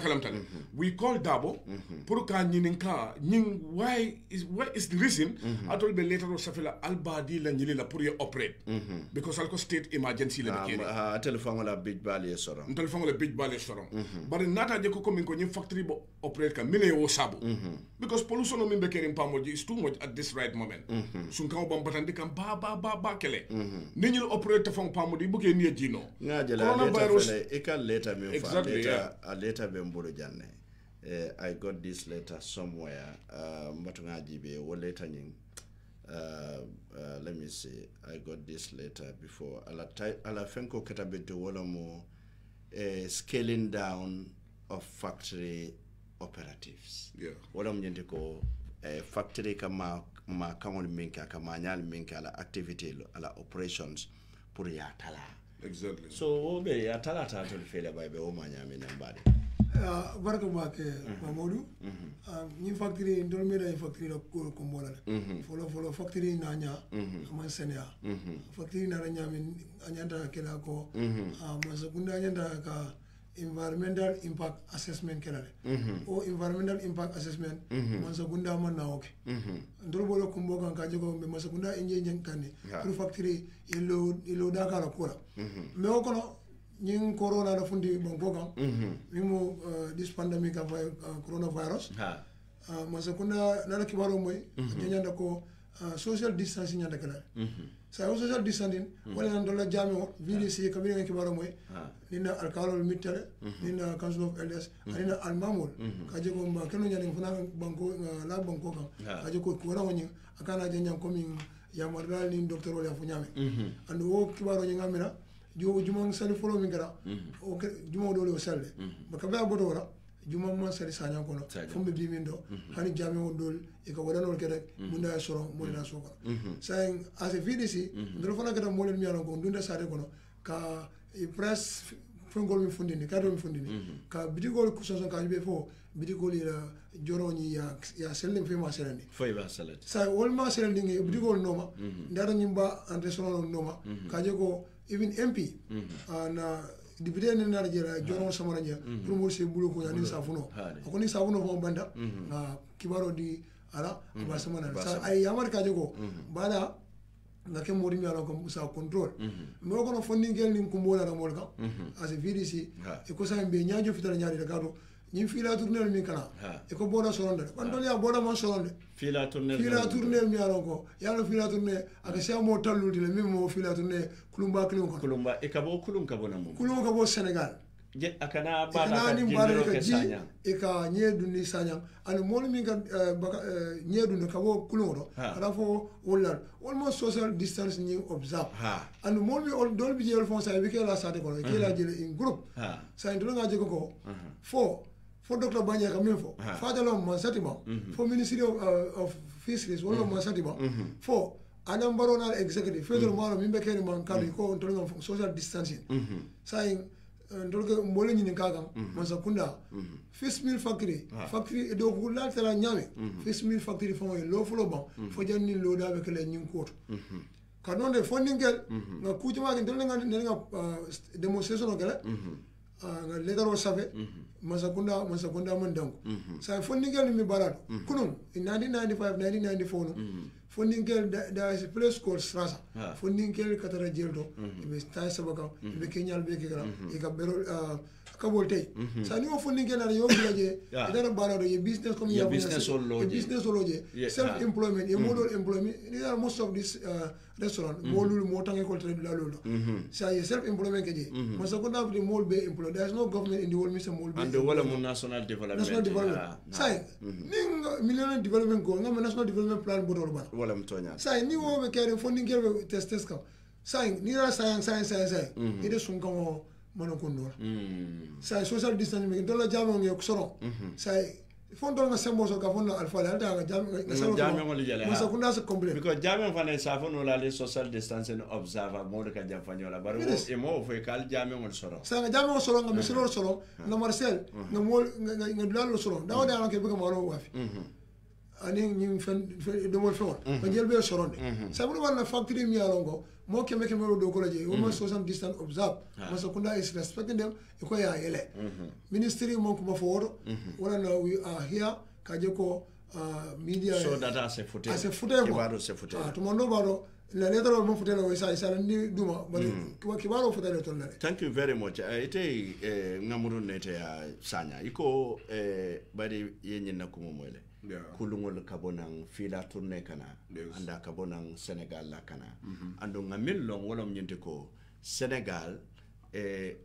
we call Dabo. Puruka nyininka nying why is the reason? I told me later Safela Albadi la nyilila puri operate because alko state emergency la bikini. Telephone la big valley soron. Telephone la big valley soron. But nata jeko komin ko nyim factory bo operate ka mine wo sabu because pollution no mimbe kerim pamoji is too much at this right moment. Sunkan bam batandi kam ba kele. Ninyil operate fong pamodi buke niye jino. Coronavirus ekan later me exactly later Bembolo Janne. I got this letter somewhere. Let me see. I got this letter before. Alafenko katabeto wolomo scaling down of factory operatives. Yeah. Wolom yentiko factory kama kangol minka kama nyal minka ala activity ala operations puri ya tala. Exactly. So obe ya tala to fele by be o manya me nambade. Barka make Mamadou ni factory ndolmira ni factory ko kombola folo factory nanya man senia factory na nya min anyanda kela ko ma sekunda anyanda ka environmental impact assessment kelale o environmental impact assessment Masakunda man na oke ndol bolo kumbo kan ka jego be Masakunda engineer kan ni pour factory ilo da kala kola me o kono ñing corona da fundi banko kan mimo this pandemic of coronavirus Masakunda na kibaro moy ñanda ko social distancing ñanda kala sa social distancing wala nan dola jamo VDC kabiri ngi kibaro moy nina alkalol mittere nina council of elders nina almamul kaje ko mba kenu ñani funa banko la banko kan kaje ko ko wala woni akana je ñam komi ya maral ni docteur wala fu ñame and o kibaro ñi ngamira juma sali folo mi gara o juma do le salle baka ba bodo wala juma man sali sanya kono fumbe bi min do hani jame o dol e ko wadanol ke rek munda soro mo na soko say as a VDC ndol fana kata mo len mi alon ko ndunda sare kono ka e press fongol mi fundini ka do mi fundini ka bidigol ko so ka be fo bidigol ila joroni ya selling fe ma selandi foy ba salati say wol ma selandi ngi bidigol noma ndara nyimba en restaurant noma ka je ko even MP na député ne na jera joron sama na pour mo se bulo ko ni safuno ko ni safuno ko banda na kibaro di ala ba sama na sa ay yamar ka jogo bala na ke mori mi ala ko sa control mo ko no funding gel ni ko mola na molka as a VDC e ko sa mbe nyaajo fitala nyaari da gado ñi fila tournel mi kana e ko boda soronde bandol ya boda man soronde fila tournel mi ala ko yalla fila tournel aka sa mo talludi le mi mo fila tournel kulumba e ka bo kulum ka bona mo kulum ka bo Senegal je akana bala ka jindiro ke sanya e ka nyedu ni sanya an mo mi ka nyedu ne ka bo kuloro ala fo wala almost social distance ni observe an mo mi dol bi jël fon sa bi ke la sa de ko ke la jël in group sa ndro nga je ko fo Dr. Banya Kamilfo, Father Long Mansatiba, for Ministry of Fisheries, one of Mansatiba, for Anambaronal Executive, Federal Mara, Mimbekeri Mankari, controlling of social distancing, saying, Dolga Molin in Kagam, Mansakunda, Fish Mill Factory, Edokula Nyame, Fish Mill Factory for a low flow for Jenny Loda Bekele New Court. Canon the funding girl, Kutuma and Dolga demonstration of Gala. Letter was save Masakunda Mandango. So funding girl in me barado. Kunum in 1995, 1994. Funding girl there is a place called Strasa. Funding girl Katara Jeldo, it was Taisabaka, the Kenyan Bekera, Ikabero Kabolte. So I knew funding girl at your village, then barado, your business coming your business or self employment, your model employment. These are most of this restaurant, Molu Motang Culture Lalo. So self employment, Masakunda of the Mol Bay employed. There is no government in the world, Mr. Mol Bay. And the world national development. National development. Say, Million Development Goal, National Development Plan Bodoba. Say, new over carrying funding care test come. Saying, neither science, it is Sunko Monokundo. Say, social distancing, dollar jam on your Xoro. Say, Fondo na sembo so kafono alfa la ta jam mo lijale ha sakunda se complain because jam fa ne safono la le social distancing observer mo de ka jam fanyola baro e mo fo kal jam mo soro sa jam mo soro ngam soro na Marcel na mo nga dulalo soro dawo da ke buga maro wafi ani ñi fen do mo fon ma jël be soronde sa bu wala factory mi alongo mo keme do ko laje o mo social distance observe ma sakunda is respecting them e ko ya yele ministry mo ko fo wala no we are here kaje ko media so that as a footage kibaro se footage to mondo baro la letro mo footage o isa ni duma bari kibaro footage to lale. Thank you very much. Ite ngamuru nete ya sanya iko bari yenye na kumomwele kulungol kabonang fila tourne kana anda kabonang Senegal la kana ando ngamil long wolom nyente ko Senegal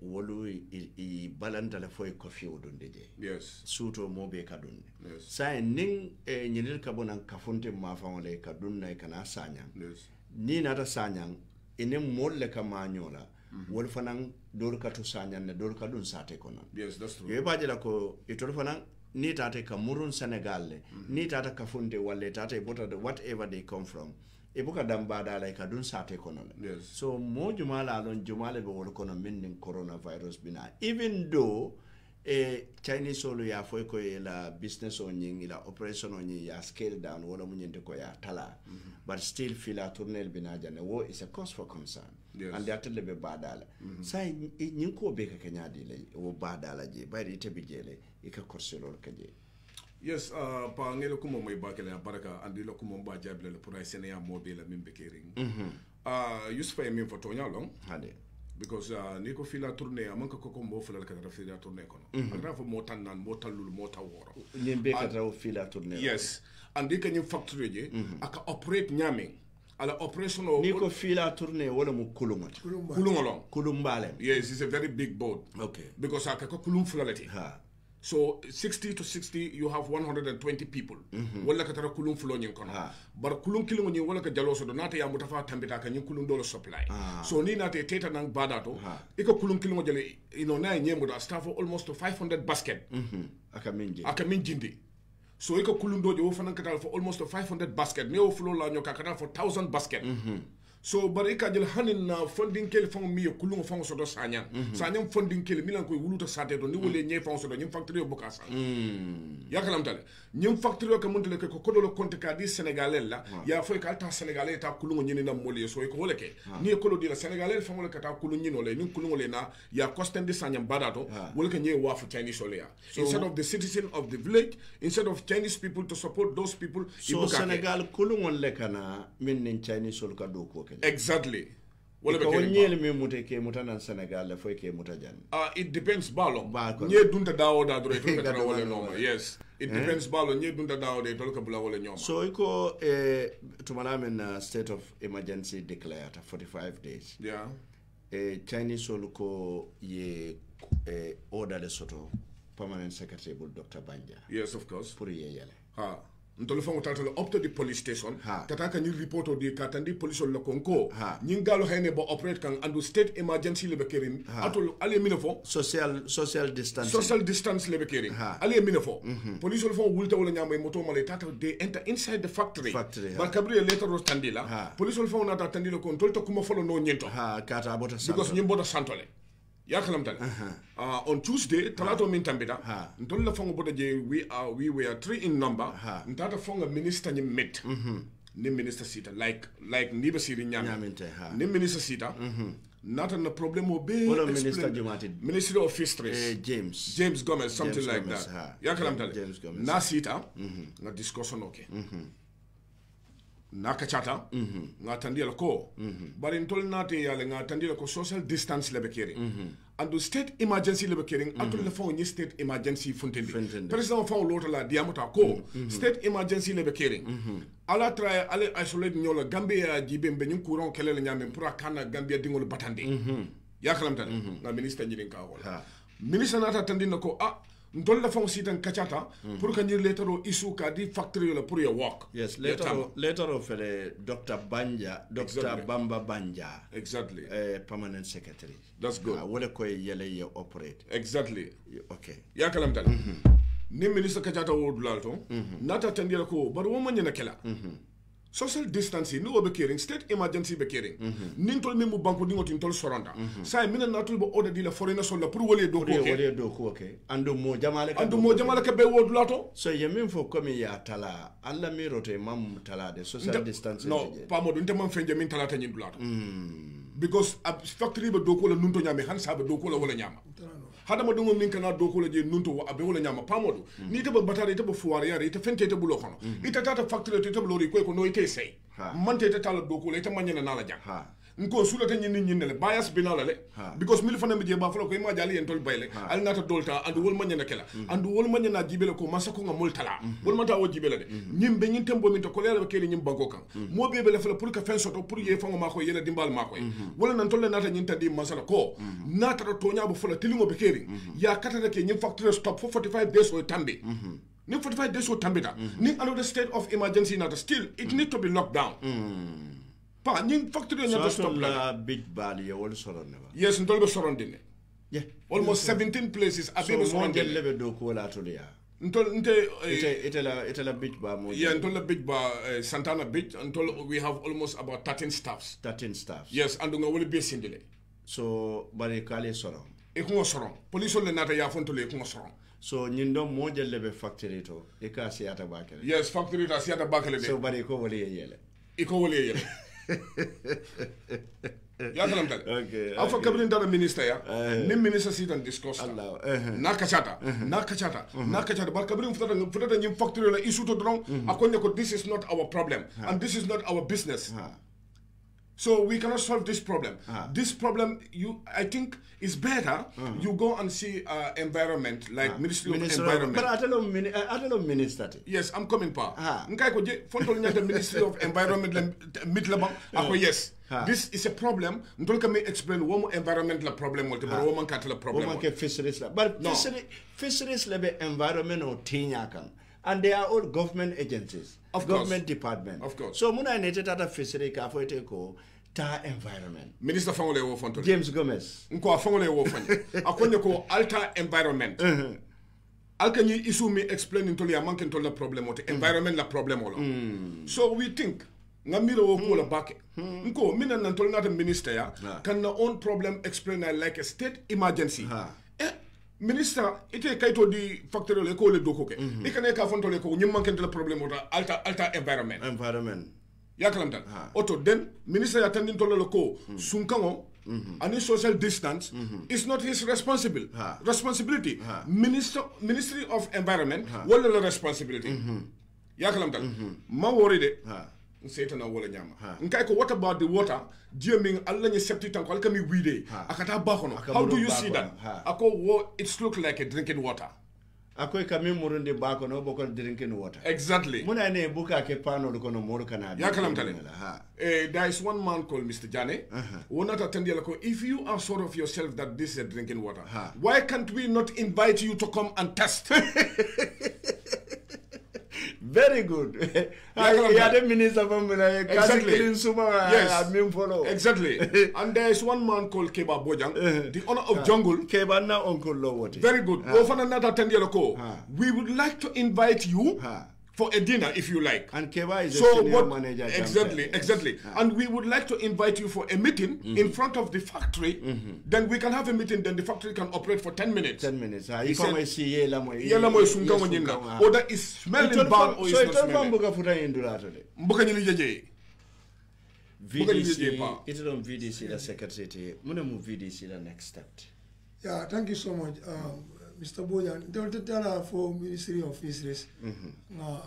wolu I balanta la foy kofi odonde je suto mobe kadun sa ning nyinil kabonang kafunte mafawle kadunna kana sanya ni nata sanya ene molle kama nyola wol fanan dor katu sanya ne dor kadun sate kono that's true ye bajela ko itol fanan ni tate ka murun Senegal le ni tata ka funde walle tate bota whatever they come from e buka dambada la ka dun sate kono so mo jumala lon jumala be wol kono min coronavirus bina even though Chinese solo ya foi ko la business on yin la operation on yin ya scale down wala munyente ko ya tala but still fila tournel bina jane wo is a cause for concern ande atelle be badala sai nyin ko be ka kanyadi le o badala je bayri ite bi jele e ka korselol ka je yes pa ngelo kumo may bakele baraka andi lo kumo ba jable le pour ay senya mobile min be kering Yusufa e min foto nyalong hade because ni ko fila tourner amanka ko mbo fula ka ta fila tourner kono agra fo mo tan nan mo talul mo taworo ni be ka ta fila tourner yes andi ka ni factory je aka operate nyaming ala operation o ni ko fila tourner wala mu kulumati kulumolong kulumbale yes it's a very big boat okay because aka ko kulum fulalati ha so 60 to 60 you have 120 people wala ka tara kulum fulo nyin kono bar kulum kilimo nyi wala ka jaloso do nata ya mutafa tambita ka nyin kulum do supply so ni nata teta nang badato iko kulum kilimo jale na nyembo da staff almost 500 basket aka min jindi so iko kulum do jo fanan katal for almost 500 basket ne o fulo la nyoka katal for 1000 basket so bari ka jël hanin na funding kel fon mi kulungo fon so do sanyang sanyang funding kel milan koy wuluta sate do ni wole ñe fon so do ñim factory boka sa yakalam tale ñim factory ko montele ko ko do compte ka di sénégalais la ya foy ka ta sénégalais ta kulungo ñini na moli so ko wole ke ni ko do di la sénégalais fon wole ka ta kulungo ñino le ni kulungo le na ya costen di sanyang badato wole ke ñe wafu chinese so le ya instead of the citizen of the village instead of Chinese people to support those people so Senegal kulungo le kana min nin Chinese so ka do ko exactly wala be nyele me mute ke mutana Senegal la foy ke mutajan it depends balo nye dunta dawo da dore to ka wala no yes it depends balo nye dunta dawo de to ka bula wala nyoma so iko tumana men state of emergency declared 45 days yeah Chinese sol ko ye order le soto permanent secretary Dr. Banja yes of course pour ye yele ntolu fango tatalo up to the police station kataka ni report o di katandi police lo konko nyingalo hene bo operate kan andu state emergency le bekerin atol ale minefo social distance le bekerin ale minefo police lo fango wulta wala nyama moto male tata they enter inside the factory ba kabri later ro tandila police lo fango nata tandila ko ntol to kuma folo no nyento kata bota because nyimbo santole yakalam tal on Tuesday talato min tambita ntol la fongo boda je we were 3 in number ntata fonga minister ni met ni minister sita like ni basiri nyaminte ni minister sita nata na problem o be minister of fisheries James Gomez something like that yakalam tal na sita na discussion okay naka chata nga tandila ko bari ntol nate yale nga tandila ko social distance lebe kering andu state emergency lebe kering atul le fon ni state emergency fontendi president fon l'autre la diamata ko state emergency lebe kering ala try ale isolate nyola Gambia jibe mbe nyum courant kelele nyame pour akana Gambia dingol batande yakalam tan nga minister nyidin ka wala minister nata tandina ko ntol la fon sitan kachata pour que ñir letero isu ka di factory la pour ya work yes later of Dr. Bamba Banja exactly permanent secretary that's good wala koy yele ye operate exactly okay ya kalam tal ni ministre kachata wodulal nata tandira ko bar wo manya na kala social distancing no be caring state emergency be caring nin tol memu banko dingo tin tol soronda say mina natul bo order di la foreigner sol la pour wolé do ko ke ando mo jamale ka be wodulato so yemin fo comme ya tala alla mi rote mam tala de social distancing no pa mo dun te mam fenje min tala ta nyin dulato because factory be do ko la nunto nyame han sa be do ko la wala nyama hada ma dungo min kana do ko la je nunto wa be wala nyama pa modu ni te ba batare te ba fuware yare te fente te bulo kono ita tata factory te lori ko no ite sey man te tala do ko la ite manyana na la jang nko sula te nyini le bias binala le because mil fana je ba fala ko ma jali en tol bayle al nata dolta andu wol manyana kala andu wol manyana jibele ko masa ko ngamol tala wol mata wo jibele de nyim be nyin tembo min to ko le ke nyim banko kan mo be be la fala pour que fen soto pour ye fango mako yela dimbal mako wala nan tolle nata nyin tadi masala ko nata to nya bo fala tilingo be keri ya katata ke nyim factory stop for 45 days o tambe ni 45 days o tambita ni another state of emergency nata still it need to be locked down pa nying factory na stop la big bali wol soron ne ba yes ndol be soron dine yeah almost 17 places abe be soron dine lebe do ko la to ya ntol nte ite la big ba mo yeah ntol la big ba Santana Beach ntol we have almost about 13 staffs yes and nga wol be sindile so bari kale soron e ko soron police le nata ya fontole e ko soron so nyindo mo jelle be factory to e ka siata bakale yes factory ta siata bakale de so bari ko wole yele iko wole yele ya kalam tal afa kabrin dara minister ya nim minister sitan discuss na kachata bar kabrin futata nyim factory la issue to drong akonya ko this is not our problem and this is not our business. So we cannot solve this problem. This problem, I think, is better. You go and see environment, like Ministry of Environment. But I don't know minister. Yes, I'm coming pa. Ministry of Environment, yes. This is a problem. Ndolka may explain what environment la problem or woman cattle problem. Woman fisheries la. But fisheries la be environment or tinyakan. And they are all government agencies, government department. Of course. So muna nete tata fishery ka fo ite ko ta environment. Minister Fangole wo fonto. James Gomez. Nko Fangole wo fonto. Akonye ko alter environment. Alkanyi issue me explain into the manken to the problem or environment la problem olo. So we think ngamiro wo ko la back. Nko mina nantol na minister ya can na own problem explain like a state emergency. Minister ite kaito di factory le ko le doko ke ikane ka fonto le ko nyim manken le problem ota alta environment ya kalam tan auto den minister ya tandin to le ko sunkango ani social distance is not his responsibility ministry of environment wala la responsibility ya kalam tan ma wori de Satan wala nyama nkai ko what about the water dieming alla ni septi tanko alka mi wide akata bakono how do you see that ako it's look like a drinking water ako kami murundi bakono bokon drinking water exactly muna ne buka ke pano ko no muru kana ya kalam tale there is one man called Mr. Jane wona ta tandi ko if you are sure of yourself that this is a drinking water why can't we not invite you to come and test? Very good. Exactly. Yes. Exactly. And there is one man called Keba Bojang, the owner of Jungle. Keba na Uncle Lowoti. Very good. We would like to invite you for a dinner if you like. And Keba is a senior manager. Exactly. And we would like to invite you for a meeting in front of the factory. Then we can have a meeting, then the factory can operate for 10 minutes. 10 minutes. He said, or that is smelling bad or is not smelling. VDC, it's on VDC, the secretary. VDC, the next step. Yeah, thank you so much. Mr. Bojan, there for Ministry of Fisheries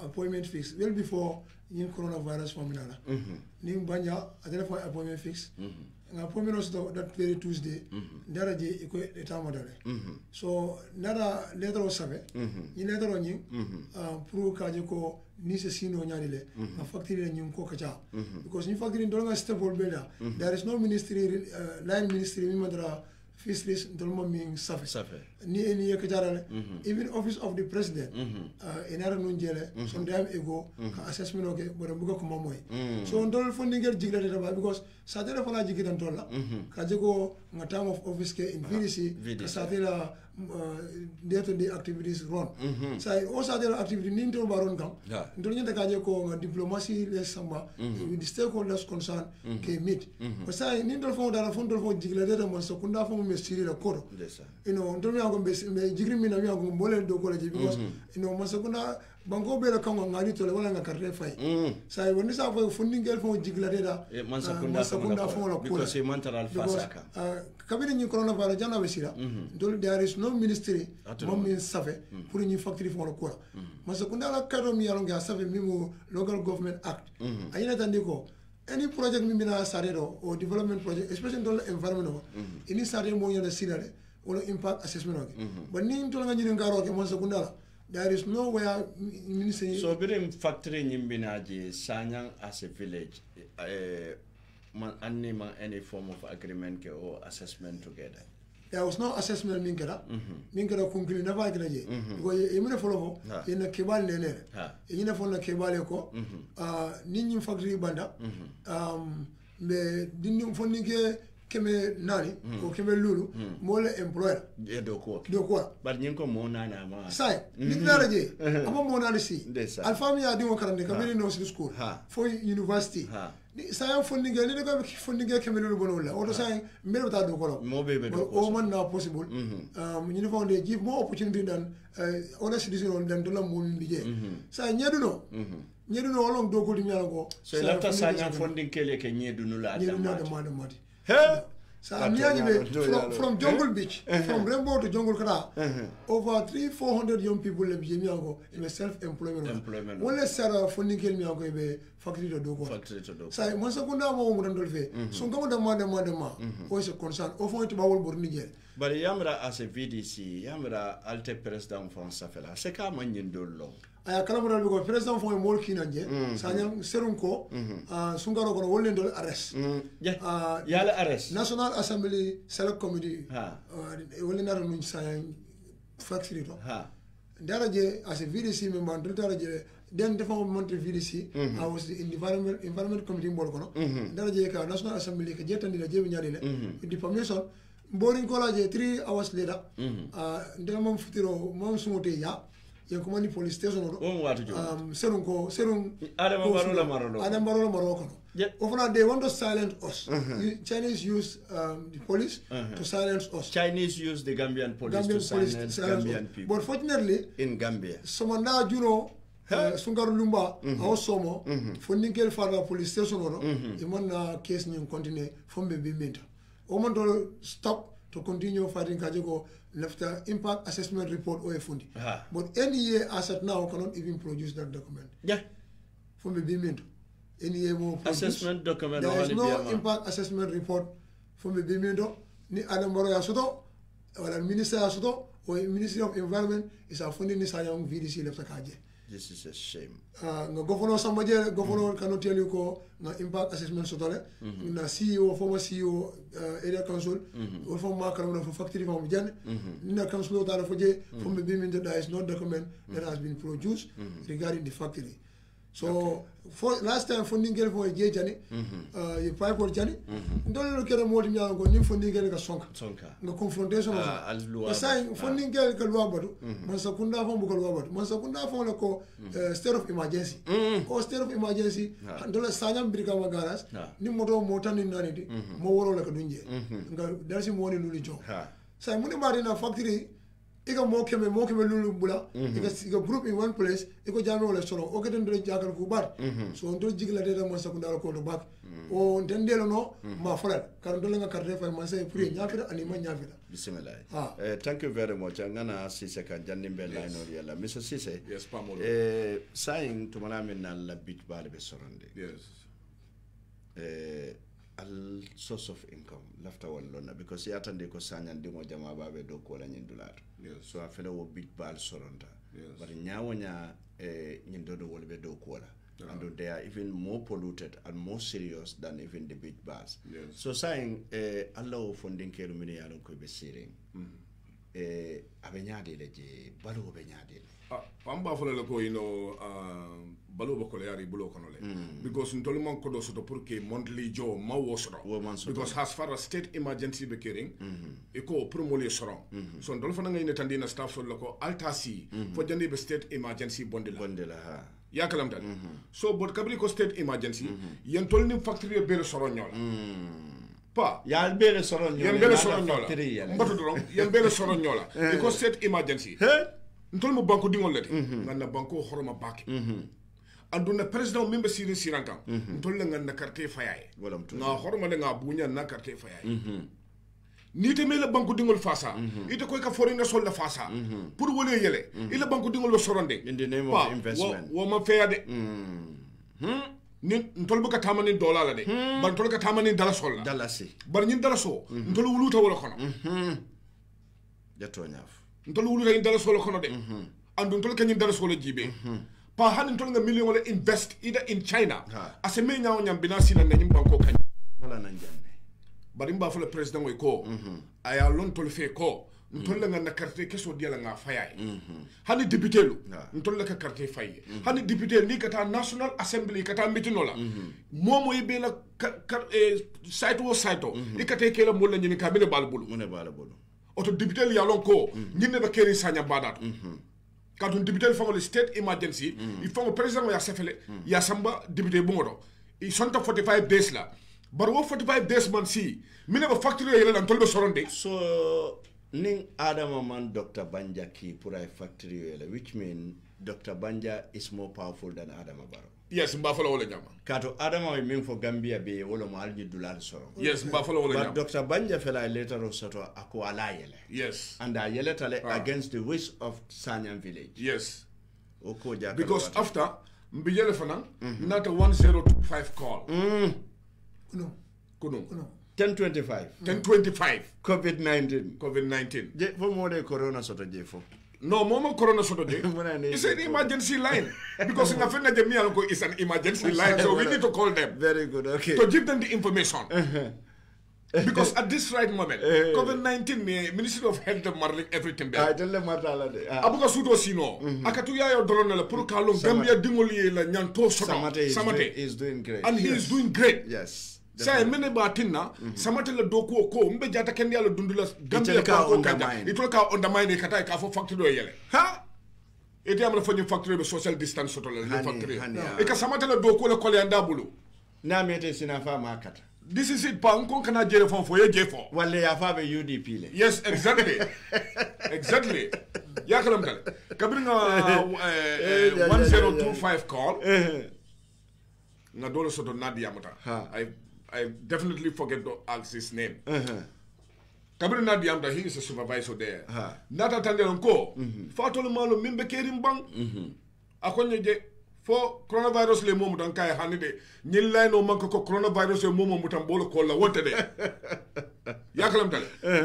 appointment fix well before in coronavirus formula. Ning banya identify appointment fix. Appointment also that very Tuesday. There je equate the time model. So nada later or sabe. In later on you pro kajiko nise sino nyadile. A factory in you kacha. Because in factory in Donga step or better. There is no ministry line ministry madra. Fisheries don't mean suffer. Ni even office of the president in Aranunjele some time ago assessment okay but buka kumamoy so ndol funding get jigla because satela fala jigitan tolla kajego time of office ke in VDC satela day-to-day activities run sai o satela activity ni to baron kam ndol nyanta kaje ko diplomacy les samba with the stakeholders concerned ke meet but sai ni ndol fo dara fondol fo jigla data mo so kunda fo me siri la kodo you know ndol mi ko me jigri mi na mi ko mole do ko because you know mo so kunda banko be la kango ngani to le wala ngakarte fay sai woni sa fo funding gel fo jigla data man sakunda fo la because he mental fasaka kabiri ni coronavirus jana besira ndol there is no ministry mom min safe pour ni factory fo la ko man sakunda la kado mi yalo nga safe mi mo local government act ayina tandiko any project mi bina sarero or development project especially dans l'environnement ini sare mo yona sinare or impact assessment okay but ni to nga nyini ngaro ke mo sakunda there is nowhere ministry so birim factory nyimbina ji sanyang as a village any form of agreement or assessment together. There was no assessment minkera conclude never graje because yemune follow in a kebal lene yina fonna kebale ko ninni factory banda be dinni fonni ke keme nani o keme lulu mo le employer e do ko bar nyin ko mo nana ma sai nit na raje ama mo nani si alfami ya dingo karande kabiri no school for university sai funding ni de ko funding keme lulu bono la o sai mbere ta do ko mo be do o man na possible ni fo de give more opportunity than honest citizen on them to la mo ndije sai nyedu no olong do ko di nyala ko so lafta sanya funding kele ke nyedu no la mati so from Jungle Beach from Rainbow to Jungle Kara over 300-400 young people le bi miango in self-employment wala sara funding kel miango be factory to do ko sai mon sakunda mo mo dol fe so ngamo dama o se concern o fo to bawol bor Niger bari yamra as a VDC yamra alte president France fela c'est ka man nyindol lo aya kala mo ko president fo mo kinanje sanya serun ko sungaro ko wolle ndol arrest yala arrest National Assembly Select Committee wolle na no sanya factory to daraje as a VDC member ndol daraje then the former monthly VDC I was in the environment committee mbol kono daraje ka National Assembly ka jetandi la jebi nyadi le with the permission boring college 3 hours later ndel mom futiro mom sumote ya yankumani police station serun Adam Barola Morocco often they want to silence us Chinese use the police to silence us. Chinese use the Gambian police to silence Gambian people, but fortunately in Gambia somanda juno Sungaru Lumba Somo Fundinkel Fara police station iman case ni continue from baby mentor oman to stop to continue fighting Kajiko left impact assessment report or a fundi. But NEA as at now cannot even produce that document. Yeah. From the BIMINTO. NEA will produce. Assessment document. There is no impact assessment report from the BIMINTO. Ni Adam Baroya Soto, or the Minister Soto, or Ministry of Environment is a funding this young VDC left Kaje. This is a shame. Governor Sambaje, Governor cannot tell you ko na impact assessment sotole. Na CEO, former CEO, area council, or former Karamana for factory from Jan. Na council that from the BIMINTO there is no document that has been produced regarding the factory. So for last time funding girl for a gay Jani, you pipe for Jani, don't look at a more than you funding girl sonka. No confrontation of saying funding girl Kalwabatu, Mansakunda from Bukalwabat, Mansakunda from a state of emergency. Or state of emergency, and dollar Sanam Brigamagaras, Nimoto Motan in Nanity, more like a dunje. There's a morning Luli Joe. Simon Marina factory. Ika moke me lulu bula ika group in one place iko jame wala solo o keten do jagal ku bar so ndo jigla de mo sakunda ko to bak o ndendelo no ma fala kar do nga carte fa ma say pour nyafira ani ma nyafira bismillah thank you very much ngana Sise kan jandimbe line no yalla Mr. Sise yes pamolo saying to mana min la bit bal be sorande yes al source of income lafta wallona because yatande ko sanyan dimo jama babe do ko la nyindulato so afele wo big bal soronta but nyawonya nyindo do wolbe do ko la and they are even more polluted and more serious than even the big bars so saying allow funding kelu mini yalon ko be siring abenyade leje balu benyade pamba fole ko balu bako yari bulo kono le because ntoli man ko do soto pour que monthly jo ma wo soto because as far as state emergency be caring e ko promole soron so ndol fa ngay netandi na staff so lako altasi fo jandi be state emergency bondela ha yakalam tan so bot kabri ko state emergency yen tol ni factory be soron ñola pa yal bele soron ñola mbatu do yen bele soron ñola e ko state emergency ntol mo banko dingol lati ngana banko horoma baki anduna president membe sirin siranka ntol la ngana carte fayaye na horoma le nga bunya na carte fayaye ni te mele banko dingol fasa ite koy ka foreign sol la fasa pour wolé yele ile banko dingol lo soronde in the name of investment wo ma fayade ni ntol buka tamani dollar la de ban tol ka tamani dala sol la dalasi bar ñin dala so ntol wuluta wala kono jato ñaf ntol wuluta ñin dala solo kono de andu ntol ka ñin dala solo jibe pa han ntol nga million wala invest either in China ase me nyaaw nyam bina sila na ñim banko kañ wala nan janne bari mba fa le president way ko aya lon tol fe ko ntolle nga na carte keso dia la nga fayay hani député lu ntolle ka carte fay hani député ni kata national assembly kata mitinola momo yibe la site wo site ikate kela mo la nyini ka bele balbulu auto député ya lon ko nyine ba keri sanya badat quand un député fait le state emergency il faut le président ya sefele ya samba député bungodo ils sont à 45 days là but what 45 days man si mine ba factory yele lan tolbe soronde so ning Adama man Dr. Banja ki pour a factory yele which mean Dr. Banja is more powerful than Adama Barrow. Yes, mba fala wala nyama. Kato Adama we mean for Gambia be wala mo alji dollar soro. Yes, mba fala wala nyama. But Dr. Banja fela later o soto ako ala yele. Yes. And a yele tale against the wish of Sanyang village. Yes. Oko jaka. Because after mbiyele fana not a 1025 call. Kuno. 1025. COVID-19. Je for more de corona soto je fo. No, Momo Corona Sotoday. It's an emergency line. Because in Afena Jamianko is an emergency line, so we need to call them. Very good, okay. To give them the information. Because at this right moment, COVID-19, Ministry of Health marling everything there. I tell them Abuka Sudo Sino, Akatuya Donala, Purkalong, Gambia Dingoli, Nyanto Samate is doing great. And he is doing great. Yes. Say mene batina samate la doku ko mbe jata kendi ala dundula Gambia ko kanja itolka undermine kata ka fo factory yele ha eti amna fo factory be social distance soto la factory e ka samate la doku la kole anda bulu na mete sina fa makata this is it pa on kana jere fo ye jefo wale ya fa be UDP le yes exactly exactly ya kalam kale kabringa 1025 call na dole soto nadia mata I definitely forget to ask his name. Kabiri Nadiamda, he is a supervisor there. Nata Tanderonko, Fatol Malo Mimbe Kerim Bang, Akonye for coronavirus le momo dan kay hanide ñi lay no manko ko coronavirus le momo mutam bolo ko la wote de yakalam dal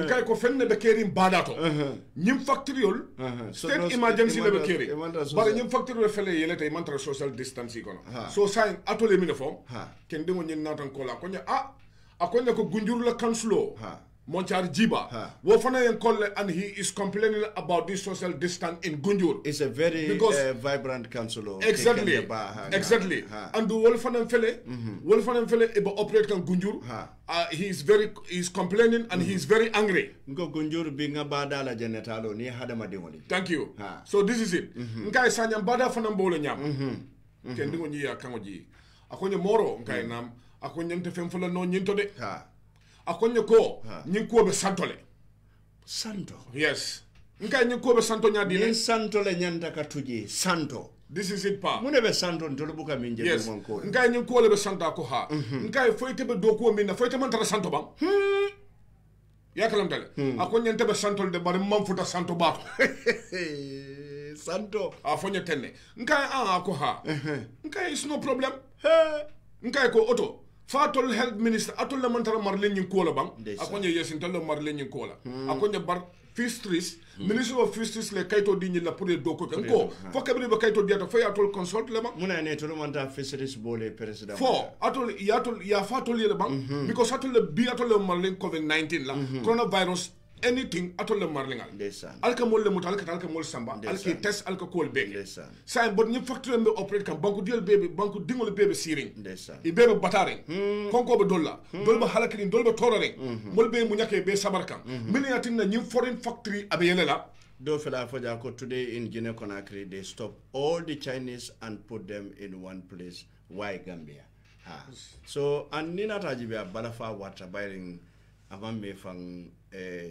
kay ko fenne be kerim badato ñim factoriol state emergency le be keri bare ñim factoriol fele yele tay mantra social distance kono so say atole mi ne fom ken demo ñin natan ko la ko nya akonya ko gunjur la kansulo Monchar Jiba, and he is complaining about this social distance in Gunjur. It's a very vibrant council. Exactly, exactly. And the Wolfan Fele operate on Gunjur. He's complaining and he's very angry. Gunjur being a badala genetalo near Hadamadimoli. Thank you. So this is it. Nkai Sanyam Bada Fanambola Nyam. Kendingonia Kangoji. Akonya Moro, Nkai Nam, Akonya Tefemfula no Nintode. Akonye ko nyinko be santole santo yes nka nyinko be santo nyadi le santole nyanda katuji santo this is it pa mune be santo ntolo buka minje yes. Nka nyinko le be santa ko ha nka foyte be doko minna foyte man tara santo bam yakalam dale akonye nte be santole de bari mamfuta santo bato santo afonye tenne nka ko ha nka is no problem nka ko auto Fatol health minister atol la mantara marlen yin kola bang akonye yesin tolo marlen yin kola akonye bar fisheries minister of fisheries le kayto dinyi la pour doko kan ko fo kabri be kayto diata fo atol consult le bang muna ne tolo manta fisheries bole president fo atol ya fatol le bang because atol le bi atol le marlen covid-19 la coronavirus anything atol le marlingal alka mol le mutal alka mol samba alka test alka kol beg sa bon ni factory be operate kan banku diel bebe banku dingol bebe siring e bebe batare konko be dolla dolba halakini dolba torare mol be mu nyake be sabarkan min yatin na ni foreign factory abe yelela do fela foja ko today in Guinea Conakry they stop all the Chinese and put them in one place. Why Gambia? So and nina tajibe balafa water biring avant me fang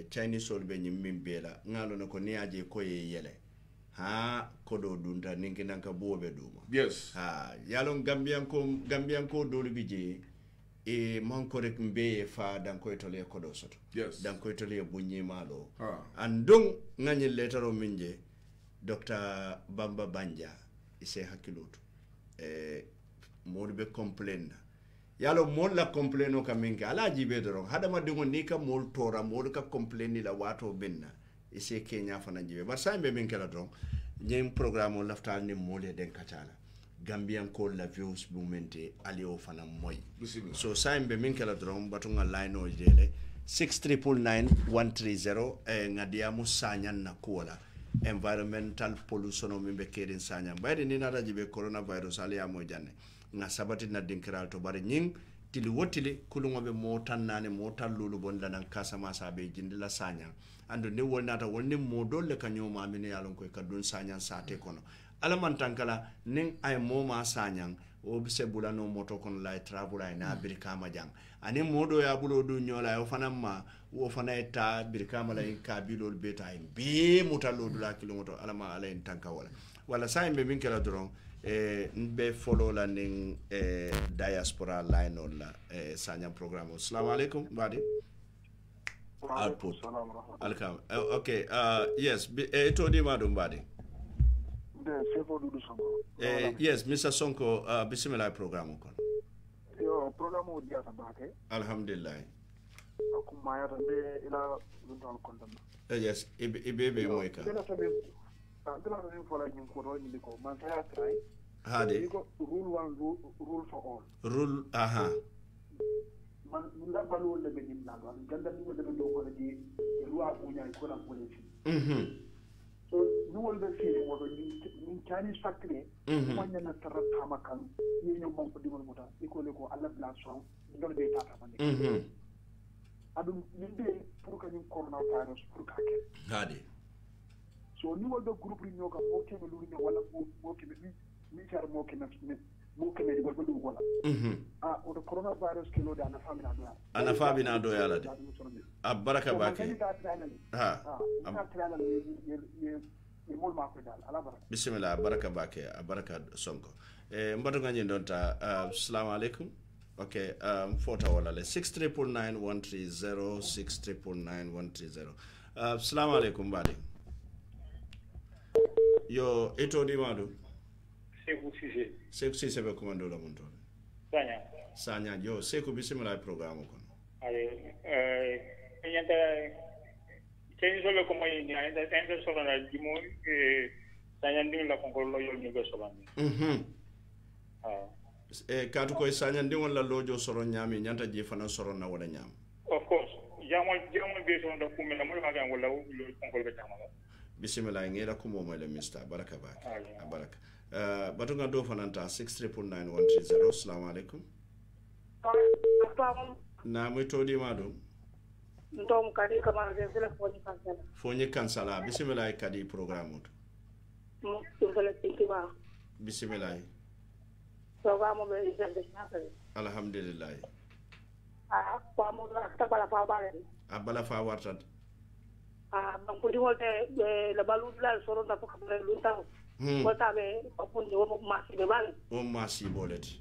Chinese sol be nyim mimbela ngalo no ko niaje ko yele kodo dunta ninki nanka bobe duma yes yalon gambian ko dolu bije e manko rek mbe fa dan ko tole kodo soto yes dan ko tole bunyi malo andung ngani letero minje Dr. Bamba Banja ise hakilutu modbe complain yalo mol la complaino ka minka ala jibe doron hadama dingo ni ka mol tora mol ka complaini la wato benna ise Kenya fana jibe bar sambe minka la don nyem programme laftal ni mole den katala Gambian ko la views momente ali o fana moy so sambe minka la doron batunga line o jele 6999130 ngadiamu sanyan na kuola environmental pollution o mimbe kerin sanyan bayde ni nata jibe coronavirus ali amo janne nga sabati na dinkiral to bare nying tili wotili kulungo be motan nane motan lulu bonda nan kasama sabe jindila sanyan ando ne wonnata wonni modolle kanyoma amine yalon ko kadun sanyan sate kono alaman tankala ning ay moma sanyan o bise bulano moto kono lay trabula na birkama jang ani modo ya bulo du nyola o fanamma wo fana eta birkama lay kabilol beta be mutalo dula kilomoto alama alay tanka wala sa imbe min kala dron nbe follow la ning diaspora line on la sanyan programme. Assalamu alaikum badi output alkam okay yes to di madum badi yes Mr. Sonko bismillah programme kon yo programme o dia sabake alhamdulillah akuma ya tambe ila lundal kontam yes ibebe moyka dela sabe dela ni fola ni ko ro ni ko man ta try hade ko rule one rule for all rule aha man nda balu le be ni nalo ganda ni ko de do ko di loi ko nyaay ko na police so ni wol be fi wodo ni Chinese factory wanya na tarata makan ni nyom mon ko dimol muta ikole ko alla blanchon ndol be tata mande adum ni be pour que ñu coronavirus pour ka ke hade so ni wol do groupe ni ñoka mo ke lu ni wala mo ke mi tar mo ke na mo ke me gol do wala o do coronavirus ke lo da na famina do ana famina do yala de baraka bake bismillah baraka bake baraka sonko mbato ngani donta assalamu alaikum okay fota wala le 6399130 6399130 assalamu alaikum badi yo eto di madu Seku Sise be komando la monto sanya yo Seku bismillah programme kon nyanta teni solo como ni anda tenta solo na dimo sanya nding la konkolo yo ni go solo katu koy sanya nding la lojo soro nyami nyanta je fana soro na wala nyam of course jamol be so ndo kumela mo ma wala lo konkolo be tama bismillah ngela kumo mo le mister baraka bak baraka batunga do fananta 6399130 assalamu alaikum na mwitodi madu ndom kadi kama zela foni kansala bismillah kadi programme mbele tinkiba bismillah programme be izande nakale alhamdulillah kwa mo ta bala fa bale abala fa warta bankudi wolte la balu la soro da ko kamre lunta wata be apunde wo masi be bale o masi boleti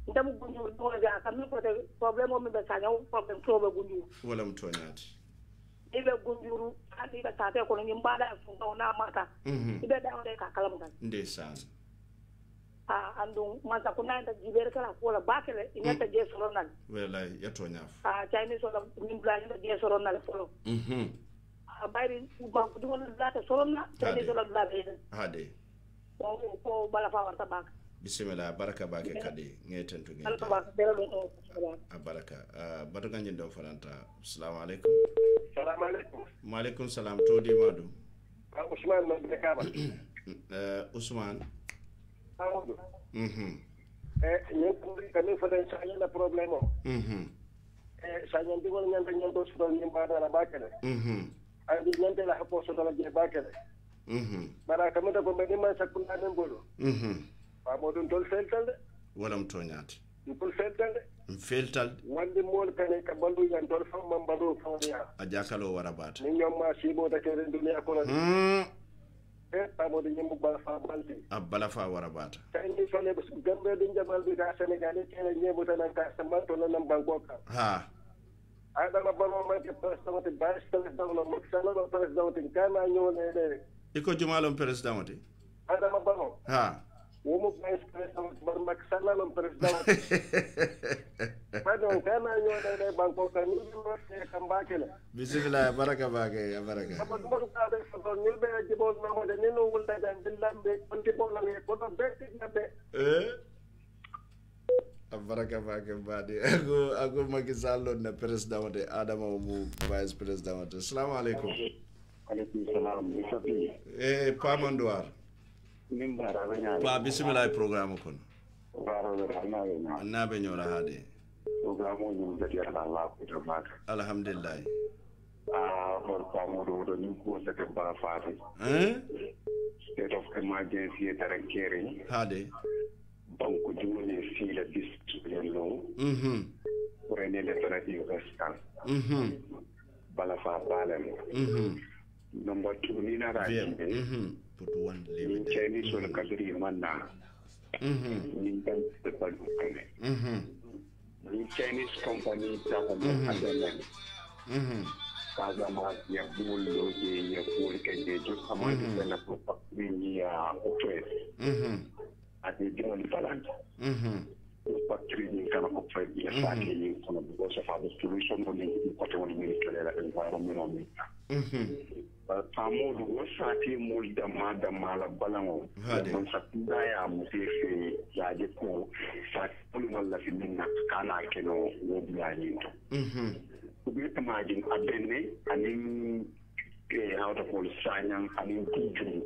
ndam gunju do ja kam ko de problème o mi be sanya problème to be gunju wala mtonyati ibe gunjuru ati be tate ko ni mbada fu na mata ibe da de ka kalam dan ndesan andu masa kuna nda jibere kala ko la bakele inata je soronal wala yatonyaf Chinese so min blani nda je soronal folo bayri banku di wona data soronna tani do la be hade ko bala fa warta bak bismillah baraka bake kadi ngeten to ngeten baraka batu ganyen do faranta assalamu alaikum assalamu alaikum wa alaikum salam to di madu Usman man de kaba Usman Amadou ñen kami fadan saña la problème saña ndi wala ñanta ñanto so ni mbada la bakale andi ñante la ko so la je bakale bara kamata ko be man sakuna den bolo ba modun tol feltal de wala mtonyati tol feltal de feltal wande mol kane ka bandu yan tol fam man bandu fawya ajakalo warabata ni ñom ma sibo ta kere dunya ko la pamo de ñemu bala fa balti abala fa warabata tay ni sone be gambe de jamal bi ka Senegal kele ñebu tan ka sama to na banko ka ha ada ma balo ma ke president de bas president no maksala no president kana ñone de iko jumalom president de ada ma balo ha wo mo vice president bar maksala no president pardon kana ñone de banko ka ni mo se kambakela bismillah baraka bage baraka apa ko ka de so ni be jibol na mo de ni no wulta dan dillambe on ti bola ne ko do be ti be baraka bake badi ako Macky Sall na president de Adama mu vice president. Assalamu alaikum. Alaikum salam. Pa Mandouar. Pa bismillah programme kon. Nabe ñora hade. Programme ñu jati Allah ko tabarak. Alhamdulillah. For Pamodo ñu ko sete ba faati. State of emergency et caring. Hade. Donc jumone fi la discipline lo. Pour une alternative restante. Bala fa balem. Number 2 ni na raji. Put one limit. Ni Chinese so kadri manna. Ni kan te palu kane. Ni Chinese company ta ko andalen. Kazama ya bulo ye ya pol kanje jo amandi na ko ni ya office. Ati dimon balance. Factory ni kana ko fa ya fati ni kono because of the solution no ni ko to ni ministry la environment no ni. Pamodo wasati mul da mala balango man sakunda ya musefe ya je ko sa kulmal la finna kana keno wobi ya ni to ubi imagine abenne anin how to call sanyang anin tiju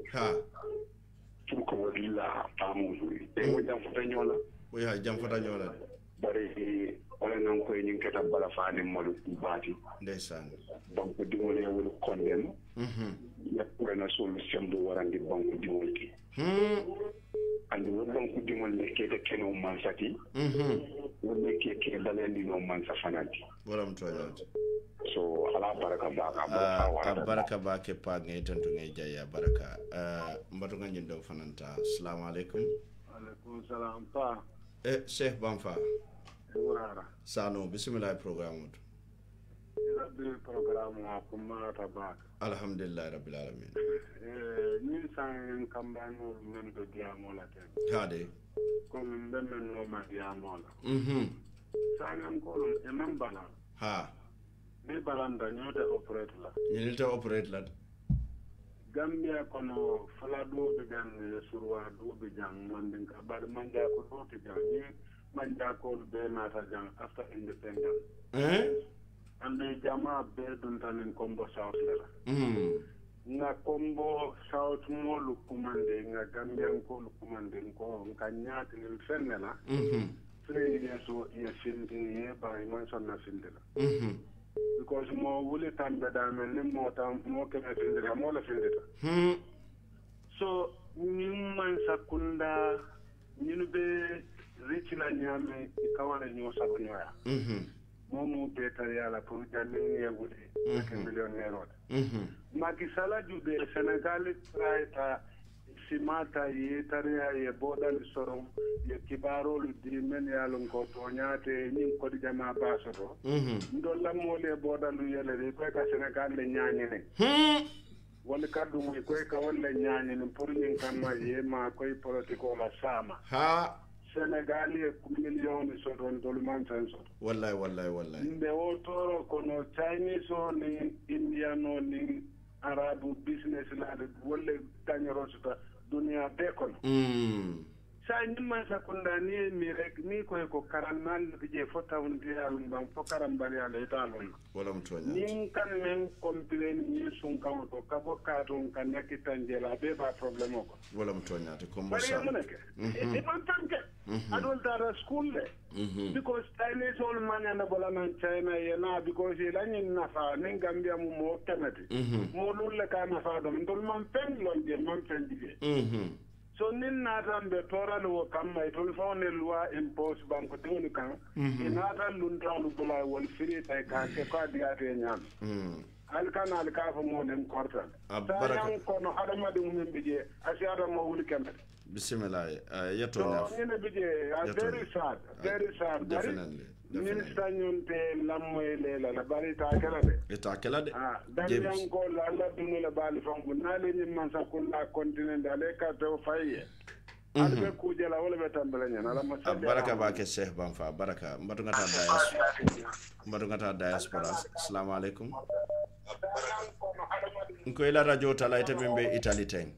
ko wala pamodo e mo jam fota nyola o ya jam fota nyola bare wala nan koy ñu kata bala faani malu baati ndeysaan donc dimole wala konden ya pour na solution do warandi banque dimolki andi won banque dimol ke de keno man sati won ke dalendi no man safanati wala mtoyaati so ala baraka baka baraka bake pa ngay tantu ngay jaya baraka mbatu nga ñindo fananta assalamu alaikum alaikum salam pa Cheikh Bamfa Wara. Sano, bismillah programme. Programme kuma tabak. Alhamdulillah rabbil alamin. Ni san kambano men do diamo la ten. Hade. Comme ben no ma diamo la. San ko e man bala. Ha. Ni balanda nyote operate la. Ni te operate la. Gambia kono fala do be gan surwa do be jang mandin ka bar manja ko do te jang ni manja ko be nata jang after independence ande jama be dun tanin kombo south la na kombo south mo lu kumande nga Gambia ko lu kumande ko nga nyaati ni fenela free yeso ye finde ye ba man sonna finde la because mo wuli tambe da men ni mo tam mo keme finde mo la finde ta so ni man sakunda ni be rich na nyame ikawana nyo sakunyoya momu betariya la pour jamin ya wuli ke millionnaire Macky Sall jube Senegal traita simata ye tariya ye bodal sorom ye kibaro lu di men ya lon ko toñate ni ko di jama basoto ndo lamole bodal yele ko ka Senegal le nyaanyene wala kaddu muy ko ka wala nyaanyene pour ñin kan ma ye ma koy politiko la sama ha Senegal ye million soto ndol man senso wallahi mbe o toro kono Chinese o ni Indian o ni Arabu business la de wala tanyoro sota dunia be kono sa nyimman sakunda ni mi rek ni ko karanal je fota on de alum bam fo karambari ala italon wala mtonya ni kan men complain ni sun kan ko kabo katon kan yakitanjela be ba problem ko wala mtonya te kombo sa e man tanke adol dara school le because Chinese all man and bola man China na because ilani nafa ni Gambia mu mo tamati mo lulle ka nafa do ndol man pen lon de man pen dige so nin natambe toral wo kamma tol fawne loi impose banque tewni kan inata luntalu bula wol firi tay ka ke ko diate nyam alkana alkafa mo dem kortal baraka kono adama de mum bije asiada mo wuli kambe bismillah yato na ne bije very sad definitely minister nyonte lamoyle la bari ta kala de Gambian ko la dunu la bali fongu na le ni man sa ko la continent ale ka to faye albe ku jela wala be tambala nyana la ma baraka ba ke Cheikh Bamfa baraka mbatu ngata diaspora assalamu alaikum ko ila radio tala ite membe Italy ten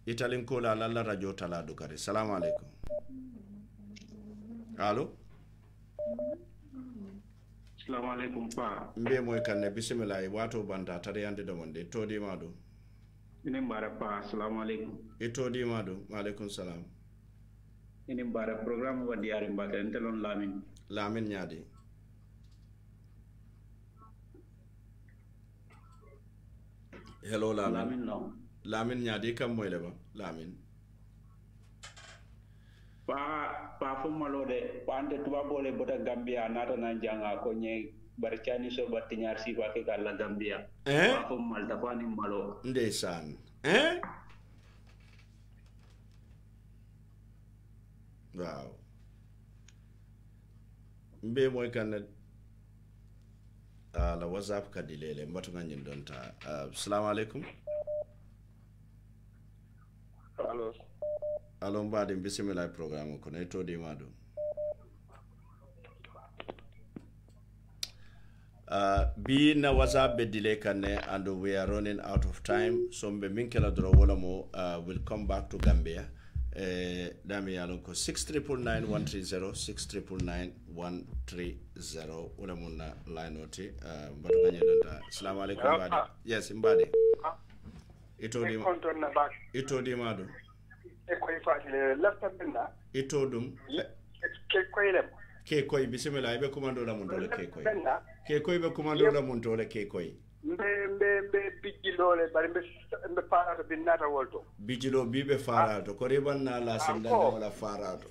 italin ko la la radio tala do kare assalamu alaikum allo assalamu alaikum pa mbe moy kanne bismillah wato banta tare yande do monde to di madu ine mbara pa assalamu alaikum to di madu wa alaikum salam ine mbara programme wadi yare mbata entelon lamin nyaadi hello lamin nyaadi kam moy leba lamin pa fo malode pande tuba bole bota Gambia nata na janga ko nye barchani so batti ñaar sifa ke kala Gambia pa fo malta fani malo ndeysaan waaw mbe moy kan la whatsapp kadi lele mbatu ngani donta assalamu alaikum allo mbadi bismillah programme ko ne to di madu bi na whatsapp be delay kanne and we are running out of time so mbe minkela dro wala mo will come back to Gambia dami yalon ko 6999130 6999130 wala mun na line oti mbatu ngani donta assalamu alaikum mbadi yes mbadi ito di madu e koy faale lafta benna ito dum ke koylem ke koy bismillah be commando la mun dole ke koy be commando la mun dole ke koy mbe bijilole bari mbe farato binnata wolto bijilo bibe farato ko riban na la sinda wala farato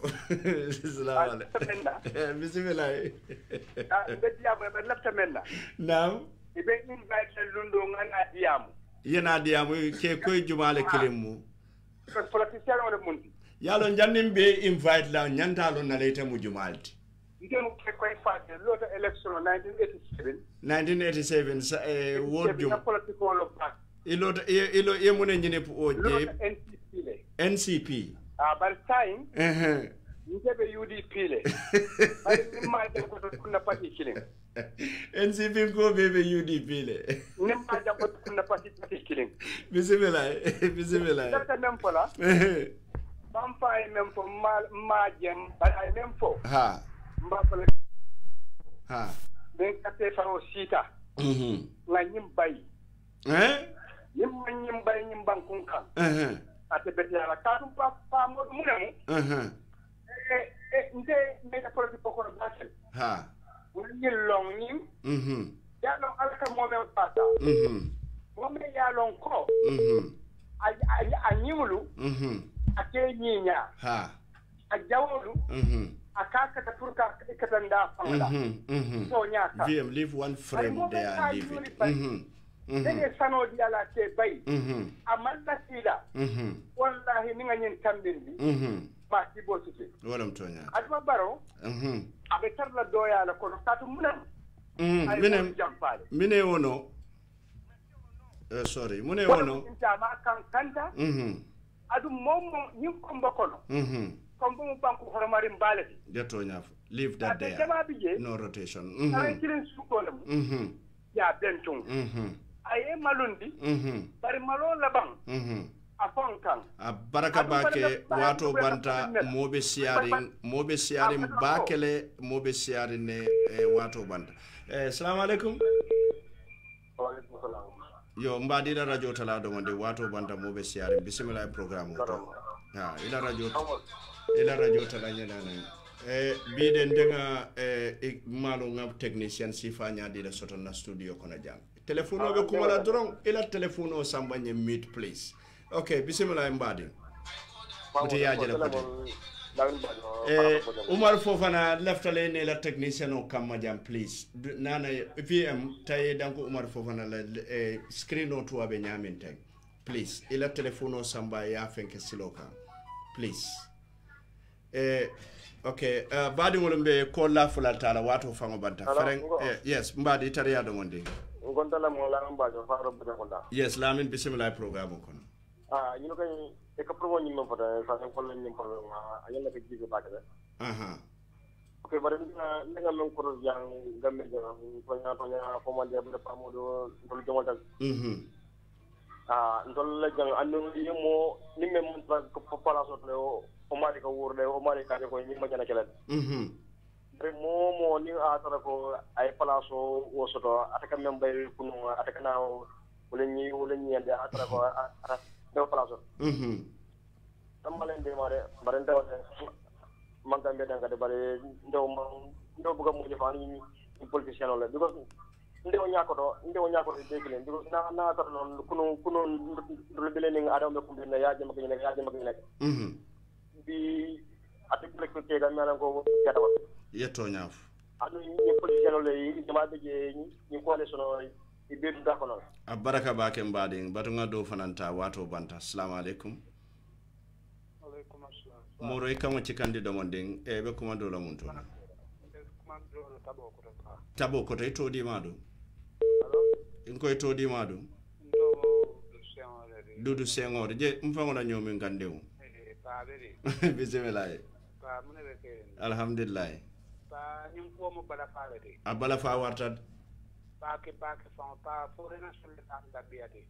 salamu alaikum bismillah be diamo be lafta menna nam ibe invite lundo ngana diamo yena diamo ke koy jumale kilimu politicien wala mun yalo jannim be invite la nyantalo na leta mu jumalti ngenu ke koy faade lota election 1987 word jum political party ilo yemune nyine pu o je NCP by time ngebe UDP le bari nimma de ko kunna party killing NCP ko bebe UDP le nimma de ko kunna party killing bismillah data mempola bam fay mempo ma jem ay mempo ha mbapale ha ben kate faro sita la nyim bay nyim bay nyim bankun kan ate beti ala kadu pa mo munemu nde me ta produit poko basel ha woni long nyim ya long alaka mo me pata mo me ya long ko a nyimulu ake nyinya ha a jawolu akaka ta turka ikatanda fanga so nyaka leave one frame there and leave it Dene sano di ala te bay amalla sila wallahi ninga nyen tambindi ma ci bo ci walam tonya aduma baro abe tarla doya la kono tatu munam mine wono sorry mune wono ma kan kanta adu momo nyim kombo kono kombo mo banku horomari mbale de tonya leave that there no rotation kirin su ko lam ya bentung aye malundi bari malo labang afonkan baraka bake wato banta mobe siaring bakele mobe siaring ne wato banta assalamu alaikum wa alaikum salam yo mbadi la radio tala do wonde wato banta mobe siaring bismillah programme to ha ila radio tala nyana biden denga malo ngam technicien sifanya di la soto na studio kono jam telephone be kuma la drong ila telephone o sambanye meet please okay bismillah mbadi muti yaje la pati Umar Fofana leftale ne la technicien o kam jam please nana VM tay danko Umar Fofana la screen o to abe nyamin tay please ila telephone o samba ya fenke siloka please okay badi ngolombe ko la fulata wato fango banta fereng yes mbadi tariya do monde ngontala mo la mbajo faro bada konda yes lamin bismillah programme kono ñu ko e ko promo ñim fota sa ko la ñim fota ayalla ko jibe bakale okay bari nga men ko yang gamme ko nya ko mande be pamodo dol jomal tak ndol la jang ando yemo nimme mon pala so o mari ko wurde o mari ka ko ni ma jana kala re momo ni atara ko ay pala so wo soto ataka membe kunu ataka na wala ni ande atara ko ata do pala so tamalen de mare barenda man tambe danga de bare ndo buga mo defani ni politicien la because ndewo ñakoto degilen because na tar non kuno rebele ni adam be kumbina yaaje makini nek bi article ko tega mala ko jatawa yeto ñaaf adu ni politicien la yi dama beje ni ko le sono e be du dakono baraka baake mbaade batu nga do fananta wato banta assalamu alaikum moro e kamo ci candidat mon ding e be kuma do la mun to tabo ko tay to di madu in koy to di madu dudu senghor je mfango la nyomi ngandeu bismillah alhamdulillah ñum fo mo bala faale abala fa warta baake fa pa forena sulle tan dabiyati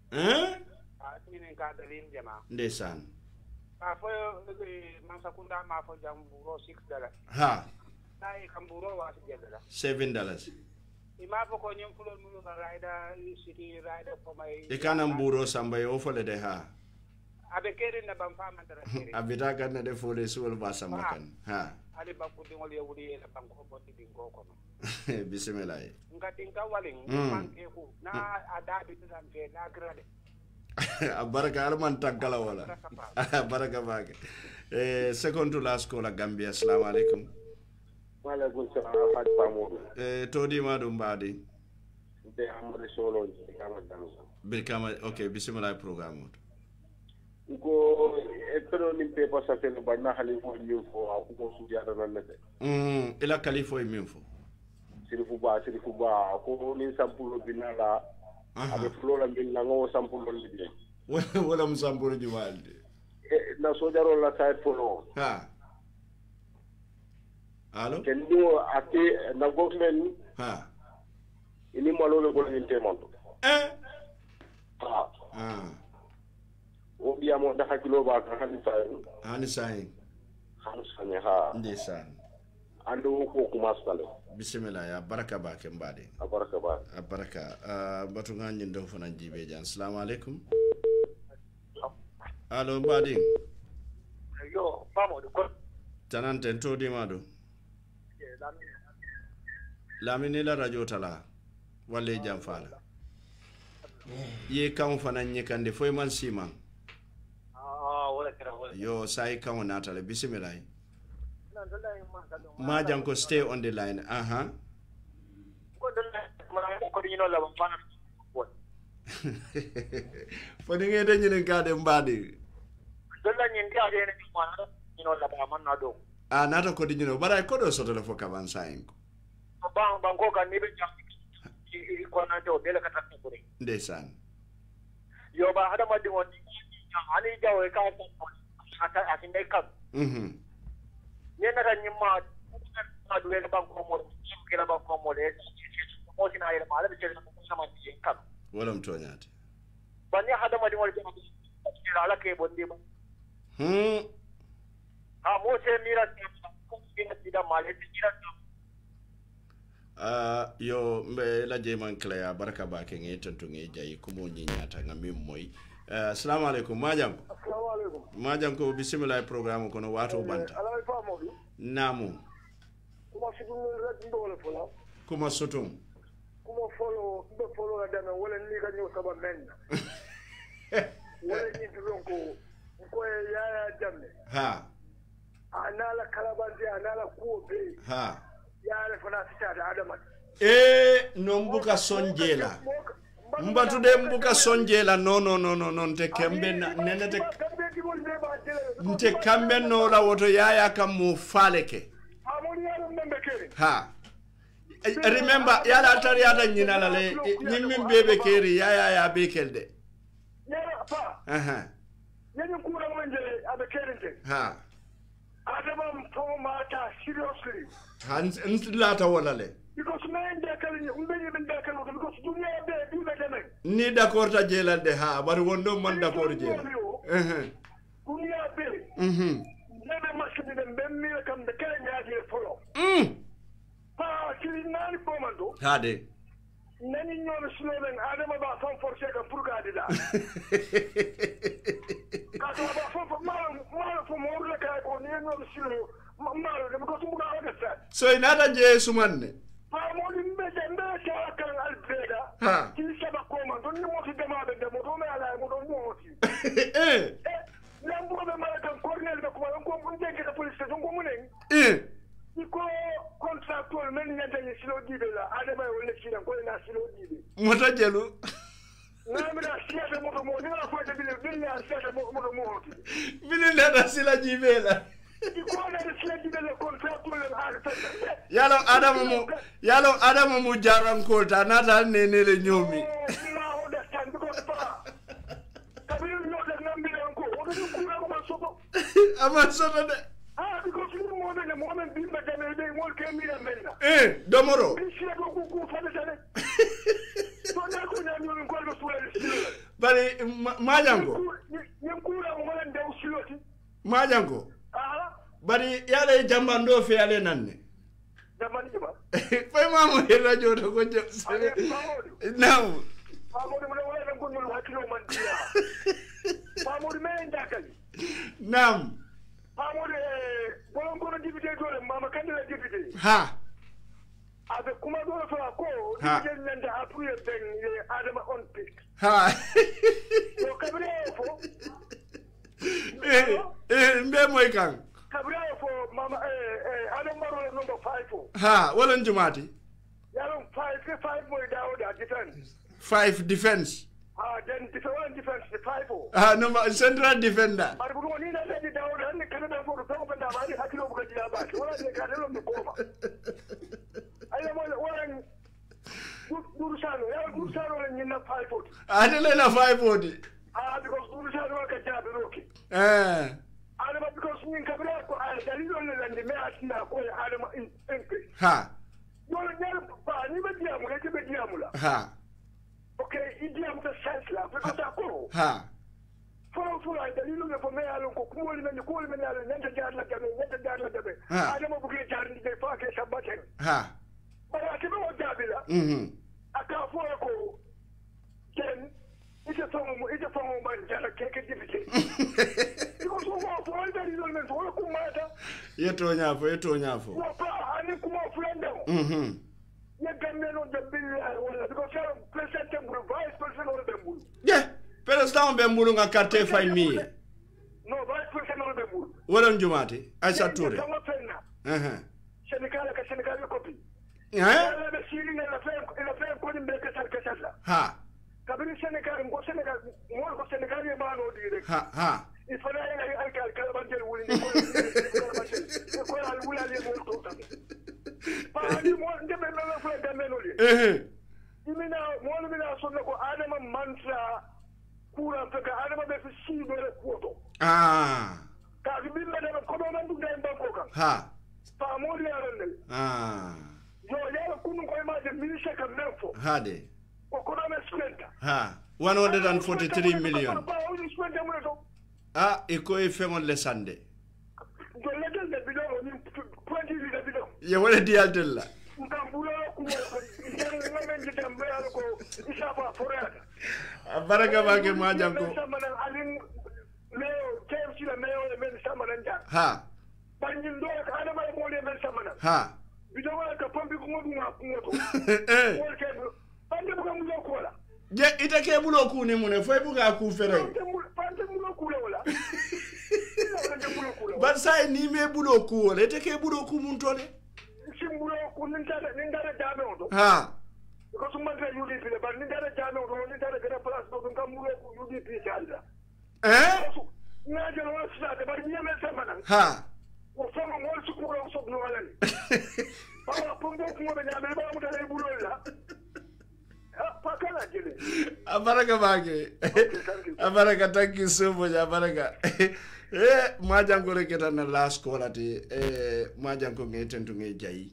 ni ka dalin jama ndesan fo man sakunda ma fo jamburo $6 ha ay kamburo wa $7 ima fo ko nyum fulo mu raida city raida ko may e kana mburo samba yo fole de ha abe kere na bam fama dara kere abita kan de fole sul ba samba kan ha ali bakku dingol yewudi e banko ko botti dingo ko no bismillah ngati ngawalin man ke ku na adabi tan ke na grade baraka alman tagala wala baraka baake second to last call Gambia assalamu alaikum wa alaikum salam haj pamodo to di ma dum baadi de amre solo ni kama danso bil kama okay bismillah programme ko pero ni pe passa te no banna halifo ni fo ko su dia da nete ila kalifo e min fo sirifu ba ko ni sampulo binala abe flola bin la ngo sampulo libe wala msampulo jumalde na sojaro la side polo ha allo kendo ate na government ha ini malolo ko ni temonto o biya mo da hakilo ba ka hani sai ha ndesan ando ko kuma stale bismillah ya baraka ba ke mbade baraka batu ngani ndo fana jibe jan assalamu alaikum allo mbadi yo pamo ko tanante to di mado lamine la radio tala walle jam fala ye kam fana nyekande foy man siman yo sai kam natale bismillah ma janko stay on the line fodi ngede nyine kade mbadi dolla nyen dia de ne ma no la ba man na do nata ko dinyo bara ko do soto le foka ban sain ko ban ko kan ni be jam ko na do de la kata ko re ndesan yo ba hada ma di woni ani jawe ka ko ata asinde kam nena nyima ma duwe ban ko mo kila ban ko mo le mo sina ila ma la be jere ko sama di kam wala mtonyate bani hada ma di woni ala ke bondi ba mo se mira ko ina tida male tira yo mbe la jeman clear baraka ba ke ngi tantu ngi jayi ko mo nyinyata ngami moy assalamu alaikum majam assalamu alaikum majam ko bismillah programme ko no wato banta ala fa mo namu kuma sudum rek ndole fola kuma sotum kuma follow la dana wala ni ka ñu saba men wala ni tudon ko ya jamme ha anala kalabanzi anala kuobe ha ya le fana tita da adama non buka sonjela mbatu de mbuka sonjela non te kembe nene te nte kambe no la woto yaya kam mu faleke ha remember yala altari ata nyina la le nyimmin bebe keri ya bekelde yara pa nyenye kura manje abe kerinte adama mfo mata seriously lata wala le because men dakal ni umbe ben dakal because dunia be du be demen ni d'accord ta jelande ha bari wondo man d'accord jel dunia be nebe masini den ben mi kam de kala nyaade folo pa kili nani bomando hade nani ñoom sloven adama ba fam forcé ka pour ka dida ka to ba fam mal fo mo la ka ko ni ñoom silo mal de ko tumbuga wala sa so inata je sumanne pa mo ni mbe ka kan albeda ti saba ko man don ni mo ti dema be mo do me ala mo do mo ti lambo be mala kan cornel be ko mo ndenke ta police station ko mo nen iko contractual men nyanta ni silo dibe la adama wala sila ko na silo dibe mota jelu na sila de moto mo ni na ko de bile na sila de moto mo bile na sila dibe la iko na sila dibe la contractual yalo adama mu jaran ko ta nata nene le nyomi na o da tan ko pa kabiru no da nambi ko o do ko ma soto ama soto de because you know the moment being better than they won't come in and men. Domoro. Bari Majango. Bari yale jambando fe yale nanne. Jamani ba. Fay mamu hera jodo ko je. Now. Nam. Bolongono député dole mama candidat député ha avec kuma dole fa ko député nanda appuyer ben adama on pick ha so kabre fo mbe moy kan kabre fo mama adama maro number 5 ha wala njumati yalo 5 moy dawda defense 5 defense then defense the 5 number central defender barbu ni na de dawda ni kanada fo ko ko da bari hakilo buga jila ba wala ne ka dalo mi koma ay mo wala dursano ya dursano ni na 540 adele na 540 because dursano ka jabe roki adama because ni kabila ko dalilo ne lande me atina ko adama in ha yo ne ba ni be diamu le be diamu la ha okay idiam ta sense la because akoro ha fura dalilu ne fo me alon ko ko woni men alon nyanta jaar la gabe adama bu ke jaar ni fa ke sabate ha bara ke mo jabila aka fo ko ken ite fongo man jara ke dibite ko so fo dalilu men fo ko mata yeto nyafo wa pa ani kuma fulanda ya gamme no de billahi wala because president mbulu vice president wala mbulu President Bembulu nga karte fay mi. No, vice president Bembulu. Wala njumati. Aisha Toure. Senegal ka Senegal copy. La siri na la ko ni mbeka sal ha. Kabiri Senegal ngo Senegal mo ko Senegal ye ma no dire. Ha. Ifana ya al kala bandel wuli ko al wula le mo to ta. Pa ni mo ndebe na fa gamme no li. Imina mo mina sonna ko adama mantra kura peka adama be fi dole kuoto ka bi be na ko do nandu ngay banko kan ha pa mo li aronel yo ya kunu ko ma de ministre kan nefo ha de ko do na spenda 143 million iko e femon le sande do le de bido ni point de bido ye wala di aldella ngambulo ko ngamenje tambe ko isafa forada baraka bake majango ha banyindo ka adama mo le men samana ha bido wala ka pombi ko ngodu ma ko ngoto wolke bande bu kam lo ko la je ite ke bulo ku ni mune fay bu ga ku fere bande bulo ku wala ban sai ni me bulo ku wala ite ke bulo ku mun tole simbulo ku nindara jabe oto ha ko sumante UDP le bar nindara jabe oto nindara gana place do ngam mulo ku UDP jalla na jelo wala sa de bar nyame samana ha ko fama mo su ko so no wala ni ba pombo ku mo be nyame ba mo dale bulo la pa kana jele abaraka bage abaraka thank you so much abaraka majango reketa na last call ati majango ngeten to ngejayi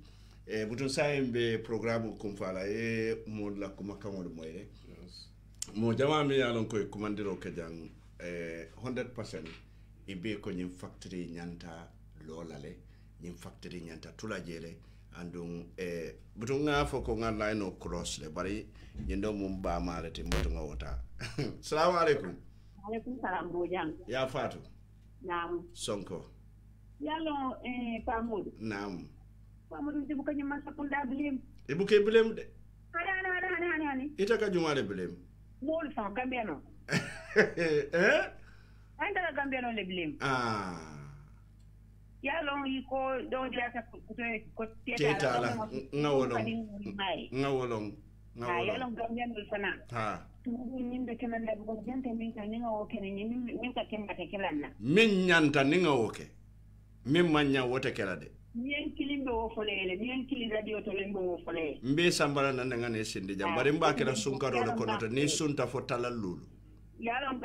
butun sayembe programme kumfala mo la kuma kamol moye mo jama mi yalon koy kumandiro ke jang 100% ibe ko nyim factory nyanta lolale nyim factory nyanta tulajele andung butun nga foko nga line cross le bari yendo mum ba marete mboto nga wota assalamu alaikum alaikum salam bojang ya fatu naam sonko yalo pamudu naam pamudu dibu ko nyama sakunda bilim ibu ke bilim de hani ita ka jumale bilim mol fa gambeno anda gambeno le bilim yalo iko do dia sa ko teta la ngawolong yalo gambeno sana ha nyimbe kana la ko jante min ka ninga o kene min ka kemba te kelanna min nyanta ninga oke min manya wote kelade nyen kilimbe wo folele nyen kili radio to lembo wo folele mbe sambara nan nga ne sindi jambari mba kera sunkaro le kono to ni sunta fo talal lulu yalo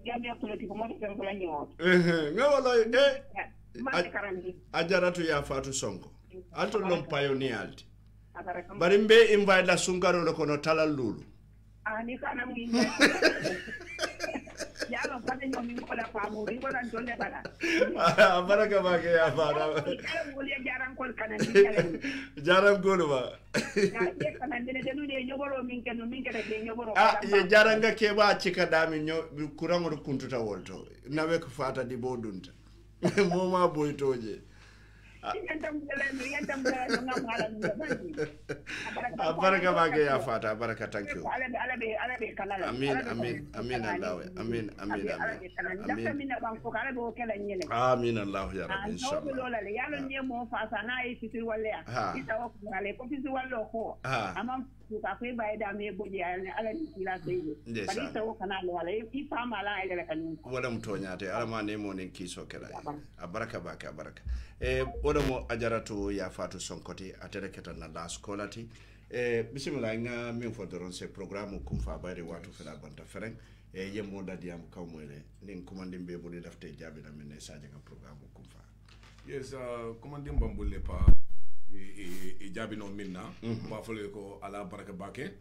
gambia politiko mo te ko la nyo ngawolo ajaratu ya fatu sonko alto lom pioneer alti bari mbe invite la sunkaro le kono talal lulu ani kana mu yalo pade no min ko la pamu ri ko dan tolle bala baraka bake ya fara wol ya jaran kol kana ni jaran golu ba ya kana ndene denu de nyogoro min kenu min kede de nyogoro ye jaranga ke ba cika dami nyo kurango kuntuta wolto nawe ko fata di bodunta moma boytoje baraka bage ya fata baraka thank you amin allah amin allah ya rabbi inshallah yalo nyemo fasa na yi fitir walle ita ko ngale ko fitir wallo ko amam ka ko bayda me boje ala ni kila sey bari to kana wala yi fama la ile kan wala mtonyate ala ma ne mo ne kiso kala baraka bake baraka mo ajaratu ya fatu sonkoti atere ketan na la skolati bismillah nga min fodoron se programme kum fa bayri watu fela banta fereng yemo da diam kawmole nin commanding be boli dafte jabi na min saje nga programme kum fa yes commanding bambulle pa jabi no minna ba fole ko ala baraka bake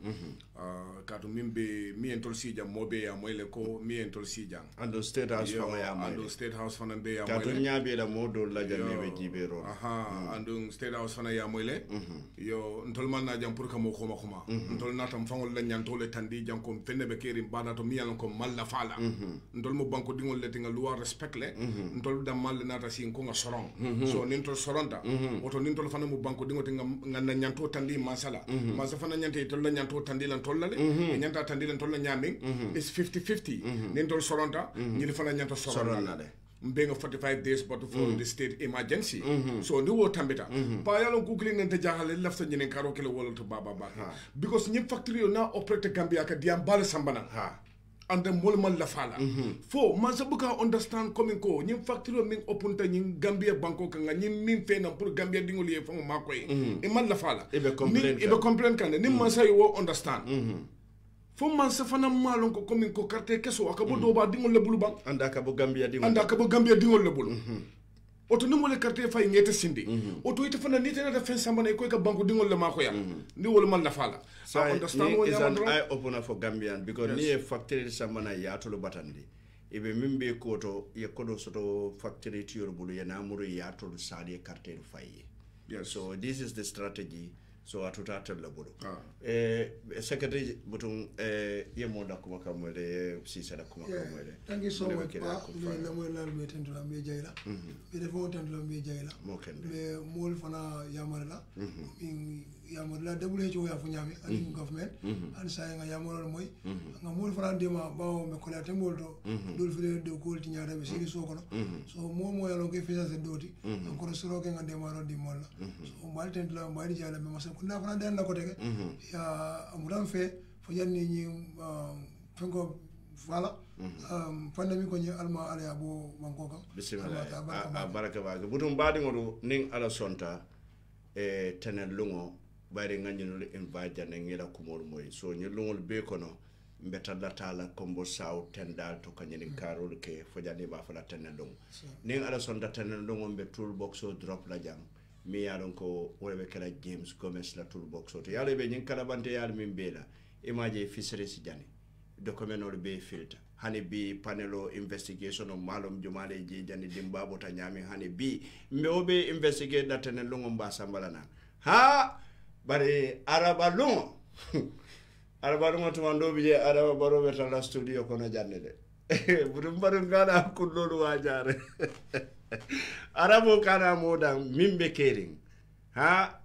katu mimbe mi entol sija mobe ya moyle ko mi entol sija ando state house fa ya moyle ando state house fa be ya moyle katu nyabe da modo la jamme be jibero ando state house fa ya moyle yo ntol man na jam pour ka mo khoma khoma ntol natam fangol la nyantole tandi jam ko fenne be kerim bana to mi yalon ko malla fala ntol mo banko dingol le tinga loi respect le ntol da mal nata sin ko nga soron so nintol soronta oto nintol fana mo banko dingo tinga ngana nyanto tandi masala masa fana nyante to la nyanto tandi lan tollale nyanta tandi lan tolla nyaming is 50-50 nin tol soronta ni fana nyanto soronta mbenga 45 days but for the state emergency so ndi wo tambita pa yalo googling nante jahale lafta nyinen karo kele wala to baba because nyim factory na operate Gambia ka diam bal sambana and the molmal la fala fo man sa buka understand coming ko nyim factory min opunta nyim Gambia banko ka nyim min fe na pour Gambia dingol ye fo ma koy e man la fala e be complain kan ni man sa yo understand fo man sa fana malon ko coming ko carte keso akabo do ba dingol le bulu bang anda ka bo Gambia dingol le bulu oto ni mole carte fay ngete sindi oto ite fana nite na fen sambana ko ka banko dingol le ma ko ya ni wol man la fala so understand what is an eye opener for Gambian because ni a factory sambana ya to lo batandi ibe mimbe koto ye kodo soto factory to yorbulu ya namuru ya to sadi carte fay so this is the strategy so atutatel la bodo secretary butun yemo da kuma kamwele sisa da kuma kamwele thank you so much pa le mo la me tentu la me jayla be defo tentu la me jayla be mol fana yamarla min yamarla WHO ya fu nyami ani government an say nga yamarol moy nga mol fana dema bawo me ko la temol do dol fele do ko ti nyaata be sini sokono so mo yalo ke fisa se doti encore soro ke nga dema ro di mol so mal tentu la mbadi jayla me ko na fana den na ko tege ya amuran fe fo yanni ni fengo wala pandemi ko ni alma ala abo manko kam bismillah baraka baga butum badi ngodo ning ala sonta tenen lungo bari nganyino invite na ngela kumol moy so ni lungol be kono mbeta latala kombo saw tendal to kanyeni karol ke fo jani ba fala tenen lungo ning ala sonta tenen lungo be toolbox o drop la jam mi yalon ko wolbe kala James Gomez la toolbox to yalo be nyin kala bante yal min bela imaje fisheries jani document or be filter hani bi panelo investigation o malum jumale ji jani dimbabo ta nyami hani bi mbe investigate that en lungo mbasa mbalana ha bare araba lungo araba lungo to mando bi araba baro beta la studio kono janne de budum baru ngana kullu wajare arabo kana moda mimbe kering ha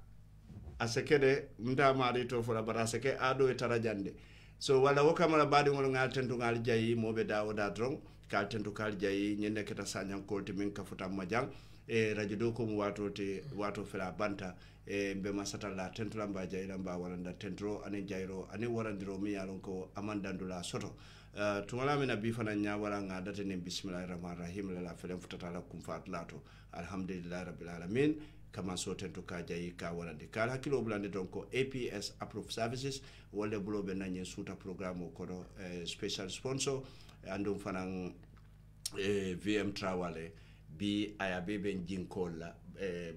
asekede mda mari to fora bara seke ado e tarajande so wala wokamala badi ngol ngal tentu ngal jayi mobe dawoda dron kal tentu kal jayi nyenne keta sanyan kolti min ka futa majang e radio do ko mu wato fela banta e be masata la tentu lamba jayi lamba waranda tentro ani jayro ani warandiro mi yalon ko amandandula soto tumala mina bi fana nya wala nga date ne bismillahir rahmanir rahim la felen futata la kum fat lato alhamdulillah rabbil alamin kama so tentu ka jayi ka warande kala hakilo blande donc APS approved services wala bulo be nanye suta programme ko do special sponsor andum fanan VM Trawale bi aya bebe jinkola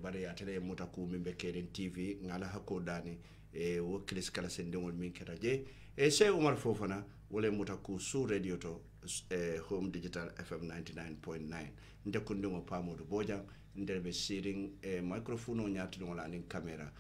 bare atele mutaku mimbe keren TV ngala hako dani wo klis kala sendongol min keraje se Umar Fofana wala mutaku su radio to home digital FM 99.9 ndekundungo pamodo boja nderbe siring microphone o nyatuno la nin camera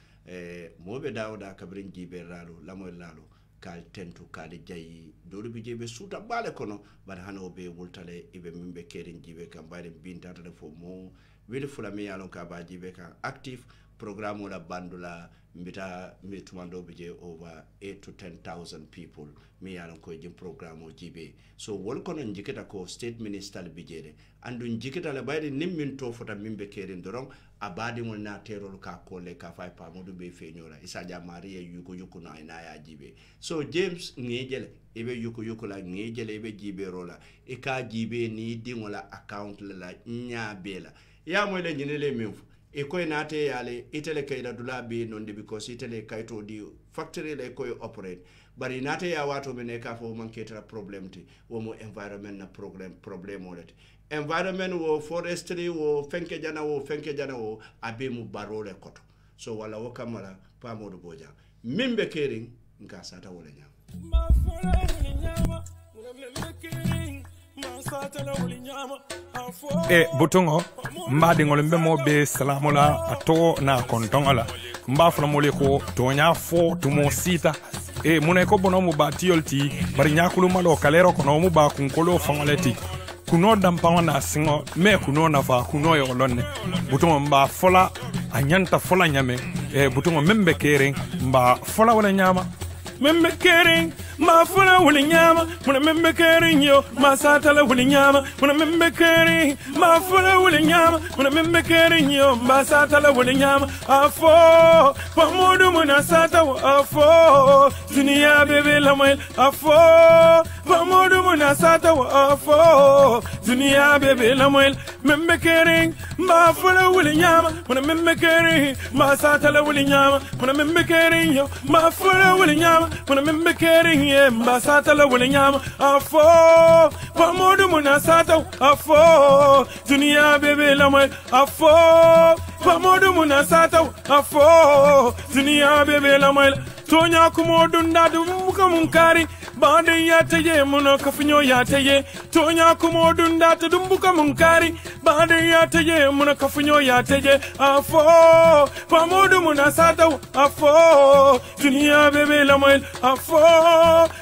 mobe dawda kabrin jibe ralo lamoy lalo kal tentu kali jayi doru bi jebe suta bale kono bar hano be wultale ibe mimbe kerin jibe kam bare binta tale fo mo wili fulami yalon ka ba jibe ka active programme la bandula mbita mitumando bije over 8 to 10,000 people mi yalon ko jim programme o jibe so wol kono njiketa ko state minister bijede andu njiketa la bayde nimmin to fota mimbe kerin doron abadi mon na terol ka ko le ka fay pa modu be feñola isa ja marie yuko na ina ya jibe so James ngejele ibe yuko la ngejele ibe jibe rola e ka jibe ni dingola account la nyabela ya mo le nyinele minfu e koy nate yale itele kayda dula be nonde because itele kayto di factory le koy operate bari nate ya wato mene ka fo man ketara problem ti wo mo environment na problem olete environment wo forestry wo fenke jana wo abe mu barole koto so wala wo kamala pa modu boja mimbe kering nka sata wala nyam butungo mbadi ngol mbemo be salamola ato na kontongola mbafla mole ko tonya fo tumo sita mune ko bono mu batiolti bari nyakulu malo kalero ko no mu ba kunkolo fangoleti kuno dampawa na singo me kuno na fa kuno yo lonne butungo mba fola anyanta fola nyame butungo membe kering mba fola wala nyama membe kering ma fola wala nyama muna membe kering yo ma satala wala nyama muna membe kering ma fola wala nyama muna membe kering yo ma satala wala nyama afo pamodu muna sata afo dunia bebe lamal afo pamodu muna sata afo dunia bebe lamal membe kering ma fola wala nyama muna membe kering ma satala wala nyama muna membe kering yo ma fola wala nyama muna membe kering mbasata la wala nyama afo pamodu munasata afo dunia bebe la mai afo pamodu munasata afo dunia bebe la mai tonya kumodu ndadu mukamunkari bande yataye muno kafinyo yataye tonya kumodu ndata dumbuka munkari bande yataye muno kafinyo yataye afo pamodu munasata afo dunia bebe la mai afo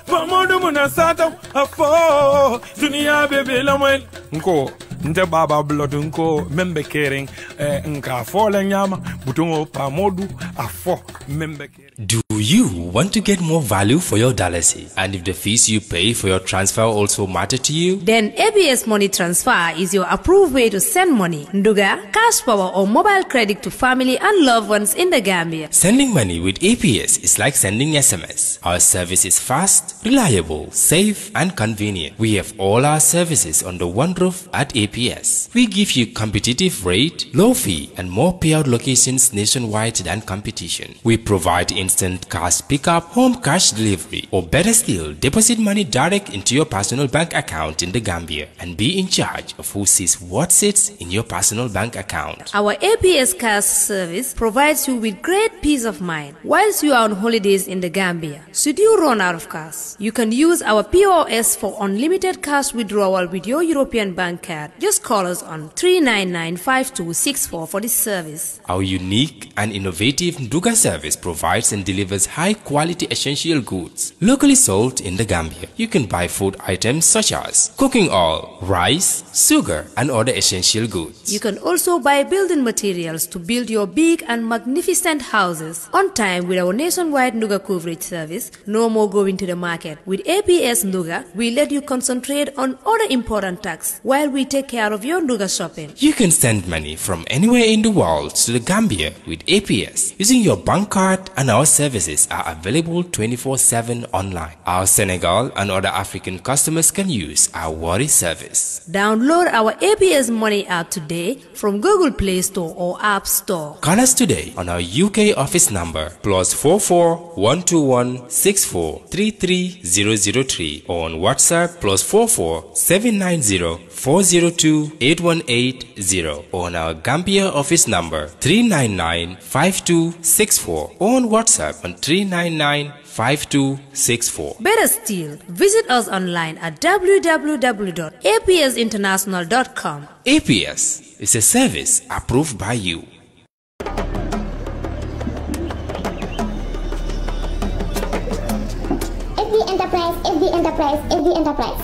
pamodu munasata afo dunia bebe la mai nko nte baba blood nko membe kering nka fo le nyama butungo pamodu afo membe kering. Do you want to get more value for your dialysis? And if the fees you pay for your transfer also matter to you? Then ABS Money Transfer is your approved way to send money, Nduga, cash power or mobile credit to family and loved ones in the Gambia. Sending money with APS is like sending SMS. Our service is fast, reliable, safe and convenient. We have all our services under one roof at APS. We give you competitive rate, low fee and more payout locations nationwide than competition. We provide instant cash pickup, home cash delivery, or better still, deposit money direct into your personal bank account in the Gambia and be in charge of who sees what sits in your personal bank account. Our APS cash service provides you with great peace of mind whilst you are on holidays in the Gambia. Should you run out of cash, you can use our POS for unlimited cash withdrawal with your European bank card. Just call us on 399-5264 for this service. Our unique and innovative Nduga service provides and delivers high-quality essential goods locally sold in the Gambia. You can buy food items such as cooking oil, rice, sugar, and other essential goods. You can also buy building materials to build your big and magnificent houses on time with our nationwide Nduga coverage service. No more going to the market. With APS Nduga, we let you concentrate on other important tasks while we take care of your Nduga shopping. You can send money from anywhere in the world to the Gambia with APS using your bank card, and our services are available 24/7 online. Our Senegal and other African customers can use our Worry service. Download our APS Money app today from Google Play Store or App Store. Call us today on our UK office number +44 121 64 33003 or on WhatsApp +44 790 402 8180 or on our Gambia office number 399 5264 or on WhatsApp on 399 5264. Better still, visit us online at www.apsinternational.com. APS is a service approved by you. FB Enterprise.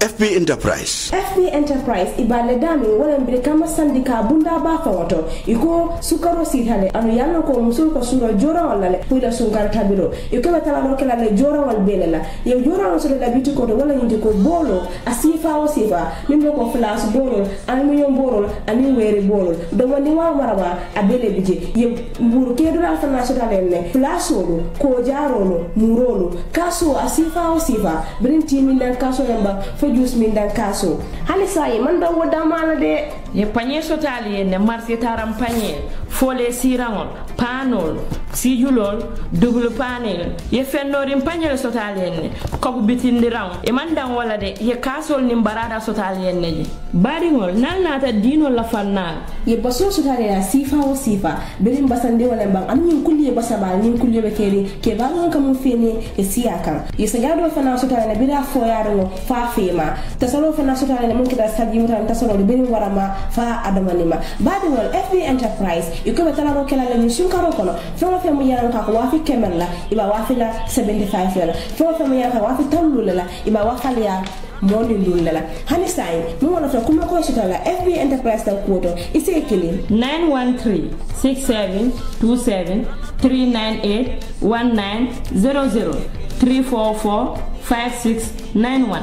FB Enterprise. FB Enterprise ibale dami wala mbele kama sandika bunda ba fawoto iko sukaro sitale anu yalla ko musul ko sura jora wala le pula sungar tabilo iko betala ro kala le jora wal belela ye jora on so da bitu ko wala nyindi ko bolo asifa o sifa nimbe ko flas bolo aluminium bolo ani were bolo do woni wa maraba abele bije ye mburu ke do la fana so dale ne flasolo ko jarolo murolo kaso asifa o sifa brinti min dan kaso yamba jus min dan kaso hali sai man da woda mala de ye panye sotali ne marché taram panye fole sirangol panol sijulol double panel ye fennorim panye sotali ne ko bitindiram e man dan wala de ye kasol nim barada sotali ne baringol nan nata dino la fanna ye baso sotali na sifa o sifa belim basande wala bang an min kulli basaba min kulli be keri ke balon kam fini e siaka ye sagado fana sotali na bida foyaro fa fema tasalo fana sotali na mun kita saji mutan tasalo belim warama fa adamanima badingol FB Enterprise iko betala ro kala le mission karo kono fo fe mu yaran ka ko wafi kemella iba wafi la 75 la fo fe mu yaran ka wafi tawlula la iba wafi ya moni lula hani sai mu wala fa kuma ko sitala FB Enterprise ta koto ise kili 913-672-398-1900 344-5691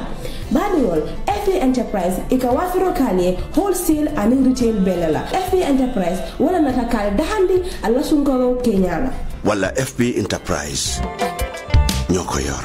Badiol FB Enterprise ikawafiro kanye wholesale and retail belela FB Enterprise wala natakal dahandi alla sunkaro kenyala wala FB Enterprise nyoko yor